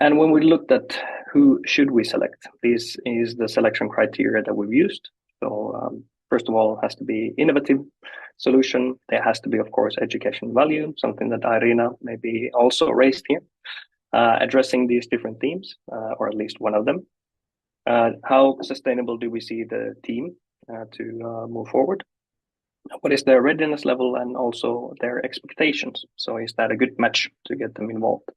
And when we looked at who should we select, this is the selection criteria that we've used. So first of all, it has to be innovative solution. There has to be, of course, education value, something that Irina maybe also raised here, addressing these different themes, or at least one of them. How sustainable do we see the team to move forward? What is their readiness level and also their expectations? So is that a good match to get them involved?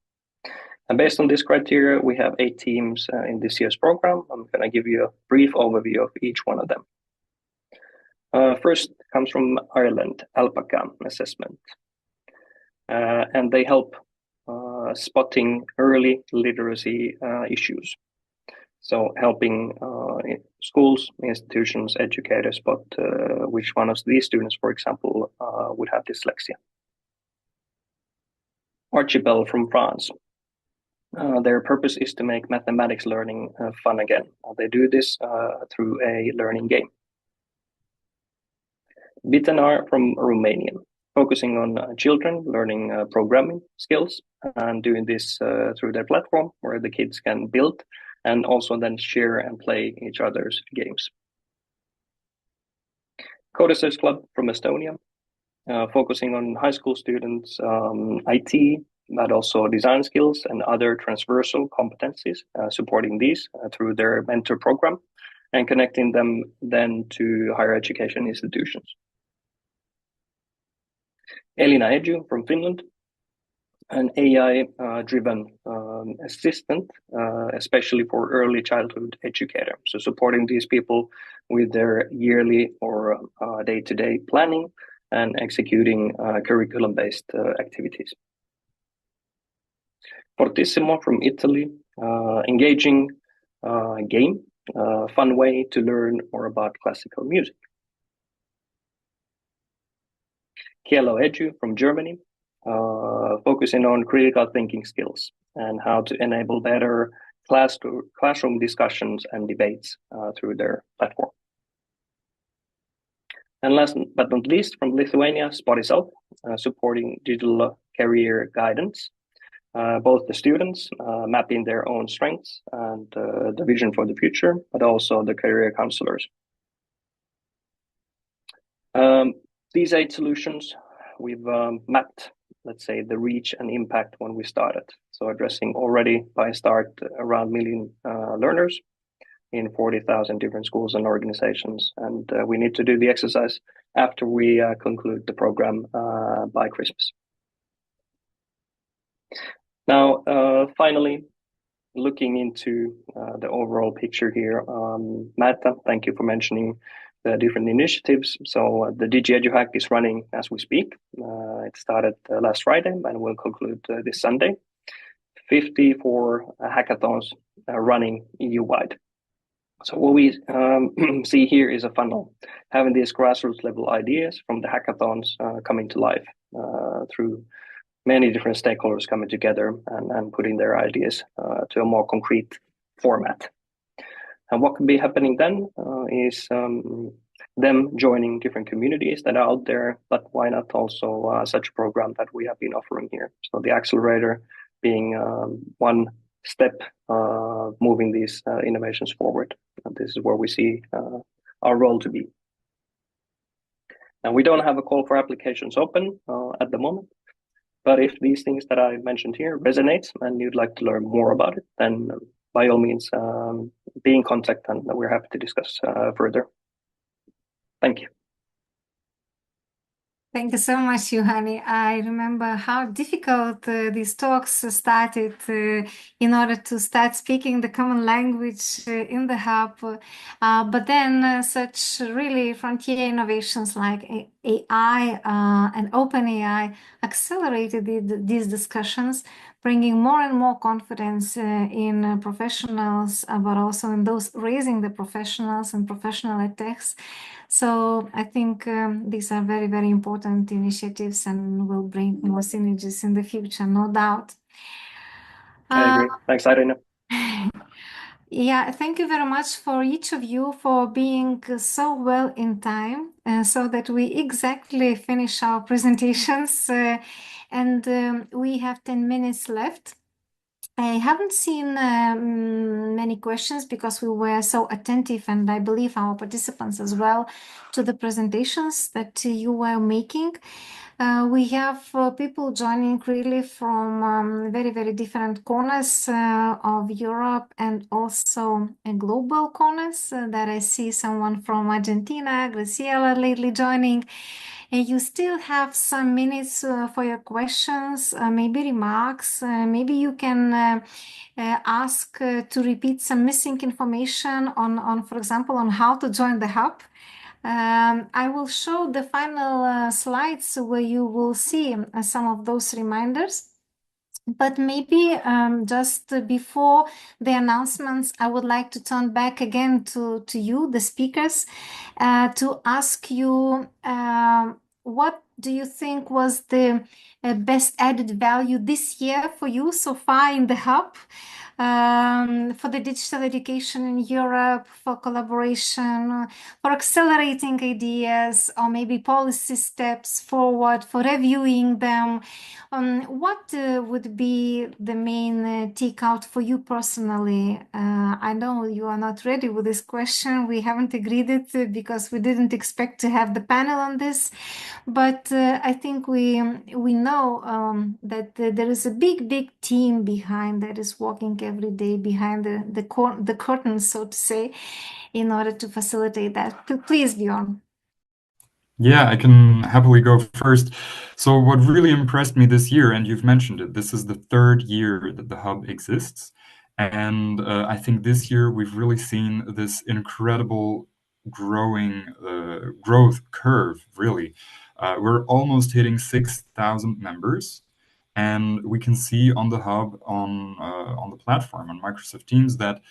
And based on this criteria, we have 8 teams in this year's program. I'm going to give you a brief overview of each one of them. First comes from Ireland, Alpaca Assessment. And they help spotting early literacy issues. So helping schools, institutions, educators spot which one of these students, for example, would have dyslexia. Archipel from France. Their purpose is to make mathematics learning fun again. They do this through a learning game. Bitenar from Romania, focusing on children learning programming skills and doing this through their platform where the kids can build and also then share and play each other's games. Codicers Club from Estonia, focusing on high school students' IT, but also design skills and other transversal competencies, supporting these through their mentor program and connecting them then to higher education institutions. Elina Edu from Finland, an AI-driven assistant, especially for early childhood educator. So supporting these people with their yearly or day-to-day planning and executing curriculum-based activities. Fortissimo from Italy, engaging game, fun way to learn more about classical music. Kielo Edu from Germany, focusing on critical thinking skills and how to enable better classroom discussions and debates through their platform. And last but not least, from Lithuania, Spotiself, supporting digital career guidance. Both the students mapping their own strengths and the vision for the future, but also the career counselors. These 8 solutions, we've mapped, let's say, the reach and impact when we started. So addressing already by start around 1 million learners in 40,000 different schools and organizations. And we need to do the exercise after we conclude the program by Christmas. Now, finally, looking into the overall picture here, Märta, thank you for mentioning the different initiatives. So the DigiEduHack is running as we speak. It started last Friday and will conclude this Sunday. 54 hackathons running EU-wide. So what we see here is a funnel, having these grassroots level ideas from the hackathons coming to life through many different stakeholders coming together and putting their ideas to a more concrete format. And what could be happening then is them joining different communities that are out there, but why not also such a program that we have been offering here. So the accelerator being one step moving these innovations forward. And this is where we see our role to be. And we don't have a call for applications open at the moment. But if these things that I mentioned here resonate and you'd like to learn more about it, then by all means, be in contact and we're happy to discuss further. Thank you. Thank you so much, Juhani. I remember how difficult these talks started in order to start speaking the common language in the hub. But then such really frontier innovations like AI and OpenAI accelerated these discussions, bringing more and more confidence in professionals, but also in those raising the professionals and professional ethics. So I think these are very, very important initiatives and will bring more synergies in the future, no doubt. I agree. Thanks, Irina. Yeah, thank you very much for each of you for being so well in time, so that we exactly finish our presentations. And we have 10 minutes left. I haven't seen many questions because we were so attentive, and I believe our participants as well, to the presentations that you were making. We have people joining really from very, very different corners of Europe, and also global corners that I see someone from Argentina, Graciela, lately joining. And you still have some minutes for your questions, maybe remarks. Maybe you can ask to repeat some missing information on, for example, on how to join the hub. I will show the final slides where you will see some of those reminders. But maybe just before the announcements, I would like to turn back again to you, the speakers, to ask you what do you think was the best added value this year for you so far in the hub? For the digital education in Europe, for collaboration, for accelerating ideas, or maybe policy steps forward, for reviewing them. What would be the main takeout for you personally? I know you are not ready with this question. We haven't agreed it because we didn't expect to have the panel on this. But I think we know that there is a big team behind that is working every day behind the curtains, so to say, in order to facilitate that. Please, Bjorn. Yeah, I can happily go first. So what really impressed me this year, and you've mentioned it, this is the third year that the hub exists. And I think this year we've really seen this incredible growth curve, really. We're almost hitting 6,000 members. And we can see on the hub, on the platform, on Microsoft Teams, that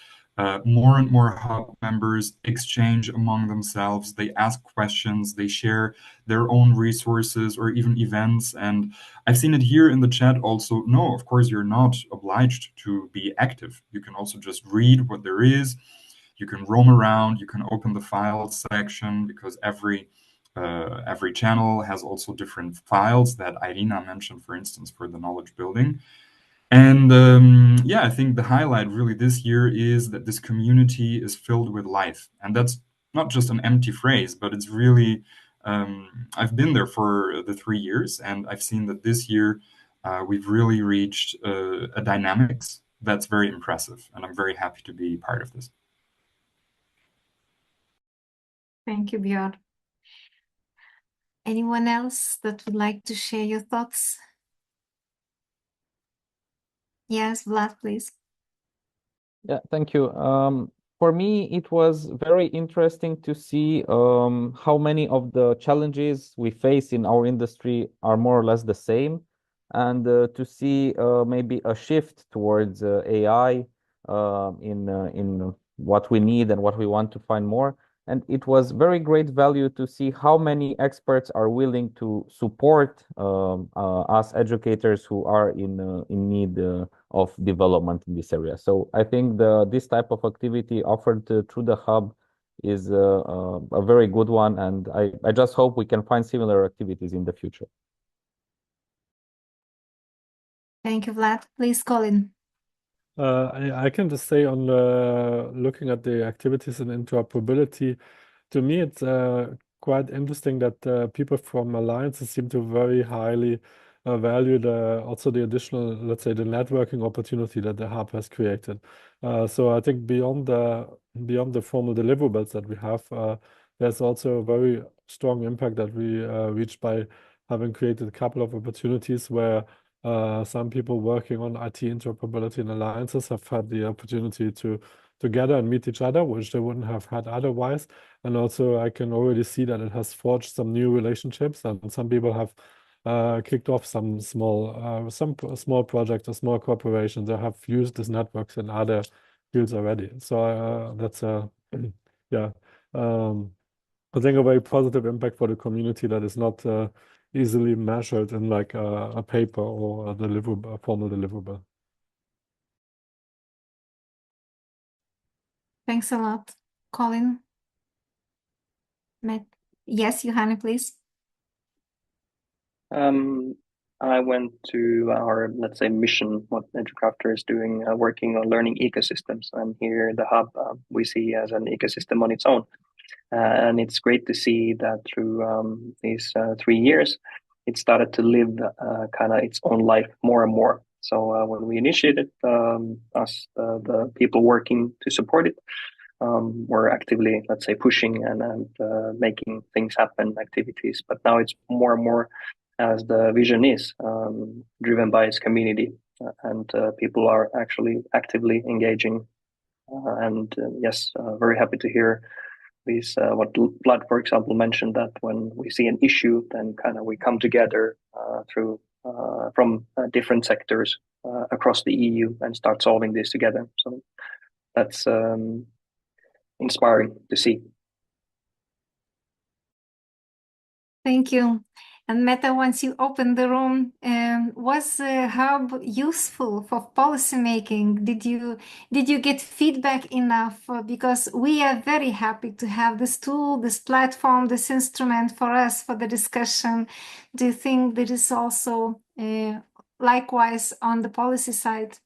more and more hub members exchange among themselves. They ask questions, they share their own resources or even events. And I've seen it here in the chat also. No, of course, you're not obliged to be active. You can also just read what there is. You can roam around, you can open the files section, because every channel has also different files that Irina mentioned, for instance, for the knowledge building. And yeah, I think the highlight really this year is that this community is filled with life. And that's not just an empty phrase, but it's really, I've been there for the 3 years, and I've seen that this year we've really reached a dynamics that's very impressive. And I'm very happy to be part of this. Thank you, Bjorn. Anyone else that would like to share your thoughts? Yes, Vlad, please. Yeah, thank you. For me, it was very interesting to see how many of the challenges we face in our industry are more or less the same, and to see maybe a shift towards AI in what we need and what we want to find more. And it was very great value to see how many experts are willing to support us educators who are in need of development in this area. So I think this type of activity offered through the hub is a very good one, and I just hope we can find similar activities in the future. Thank you, Vlad. Please, Colin. I can just say on looking at the activities and interoperability, to me it's quite interesting that people from alliances seem to very highly value also the additional, let's say, the networking opportunity that the hub has created. So I think beyond the formal deliverables that we have, there's also a very strong impact that we reached by having created a couple of opportunities where some people working on IT interoperability and alliances have had the opportunity to together and meet each other, which they wouldn't have had otherwise. And also, I can already see that it has forged some new relationships, and some people have kicked off some small projects or small corporations that have used these networks in other fields already. So that's yeah. I think a very positive impact for the community that is not easily measured in like a paper or a formal deliverable. Thanks a lot, Colin. Matt. Yes, Johanna, please. I went to our, let's say, mission, what EduCrafter is doing, working on learning ecosystems. And here the hub we see as an ecosystem on its own. And it's great to see that through these 3 years, it started to live kind of its own life more and more. So when we initiated us, the people working to support it, were actively, let's say, pushing and making things happen, activities. But now it's more and more as the vision is driven by its community, and people are actually actively engaging. Yes, very happy to hear these what Vlad, for example, mentioned, that when we see an issue, then kind of we come together through from different sectors across the EU and start solving this together. So that's inspiring to see. Thank you. And Meta, once you opened the room, was the hub useful for policymaking? Did you get feedback enough? Because we are very happy to have this tool, this platform, this instrument for us for the discussion. Do you think that is also likewise on the policy side?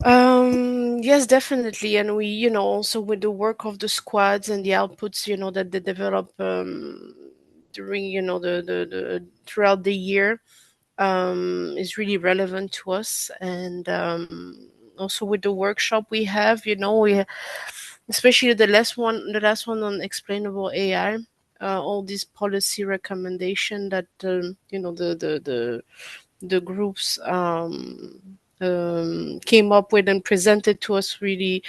Yes, definitely. And we, also with the work of the squads and the outputs, that they develop during, the throughout the year, is really relevant to us. And also with the workshop we have, we especially the last one on explainable AI, all these policy recommendation that the groups came up with and presented to us, really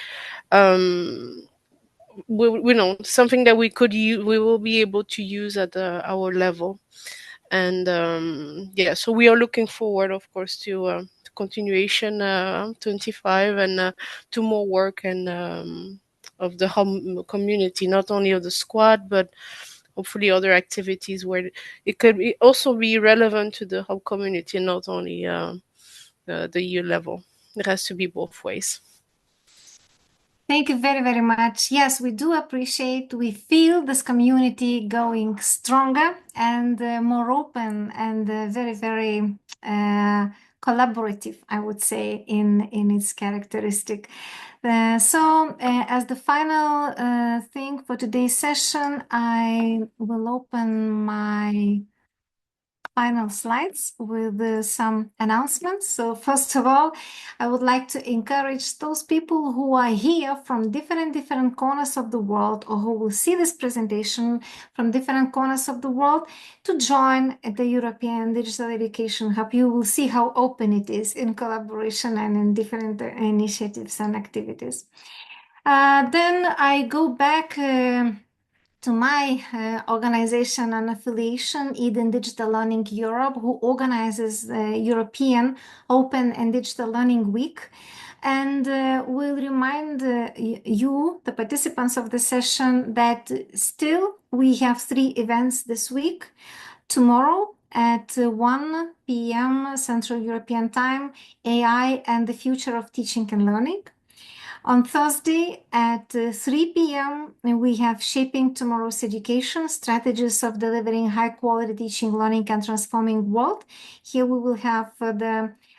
something that we will be able to use at our level. And so we are looking forward, of course, to continuation 25 and to more work and of the hub community, not only of the squad, but hopefully other activities where it could also be relevant to the hub community, not only the EU level. It has to be both ways. Thank you very, very much. Yes, we do appreciate, we feel this community going stronger and more open and very, very collaborative, I would say, in its characteristic. As the final thing for today's session, I will open my final slides with some announcements. So first of all, I would like to encourage those people who are here from different corners of the world, or who will see this presentation from different corners of the world, to join the European Digital Education Hub. You will see how open it is in collaboration and in different initiatives and activities. Then I go back to my organization and affiliation, Eden Digital Learning Europe, who organizes the European Open and Digital Learning Week, and will remind you, the participants of the session, that still we have 3 events this week. Tomorrow at 1 p.m. Central European Time, AI and the Future of Teaching and Learning. On Thursday at 3 p.m., we have Shaping Tomorrow's Education, Strategies of Delivering High-Quality Teaching, Learning, and Transforming World. Here we will have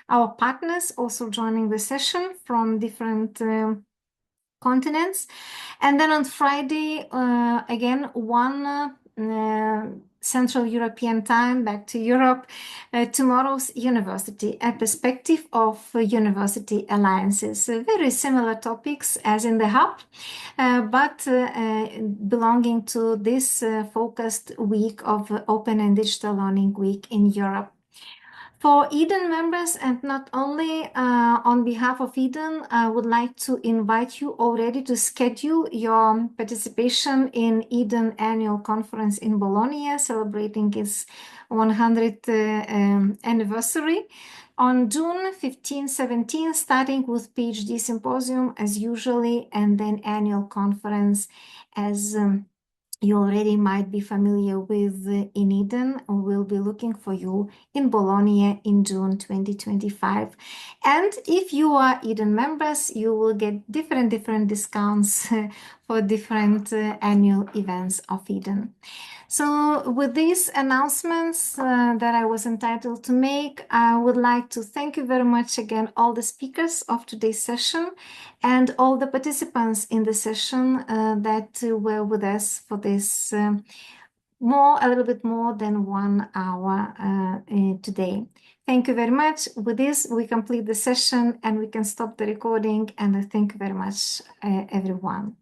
our partners also joining the session from different continents. And then on Friday, again, 1 Central European Time, back to Europe, Tomorrow's University, a perspective of university alliances. Very similar topics as in the hub, but belonging to this focused week of Open and Digital Learning Week in Europe. For Eden members, and not only on behalf of Eden, I would like to invite you already to schedule your participation in Eden Annual Conference in Bologna, celebrating its 100th anniversary on June 15-17, starting with PhD Symposium as usually, and then annual conference as you already might be familiar with in Eden. We'll be looking for you in Bologna in June 2025. And if you are Eden members, you will get different discounts for different annual events of Eden. So with these announcements that I was entitled to make, I would like to thank you very much again, all the speakers of today's session and all the participants in the session that were with us for this a little bit more than 1 hour today. Thank you very much. With this, we complete the session and we can stop the recording. And I thank you very much, everyone.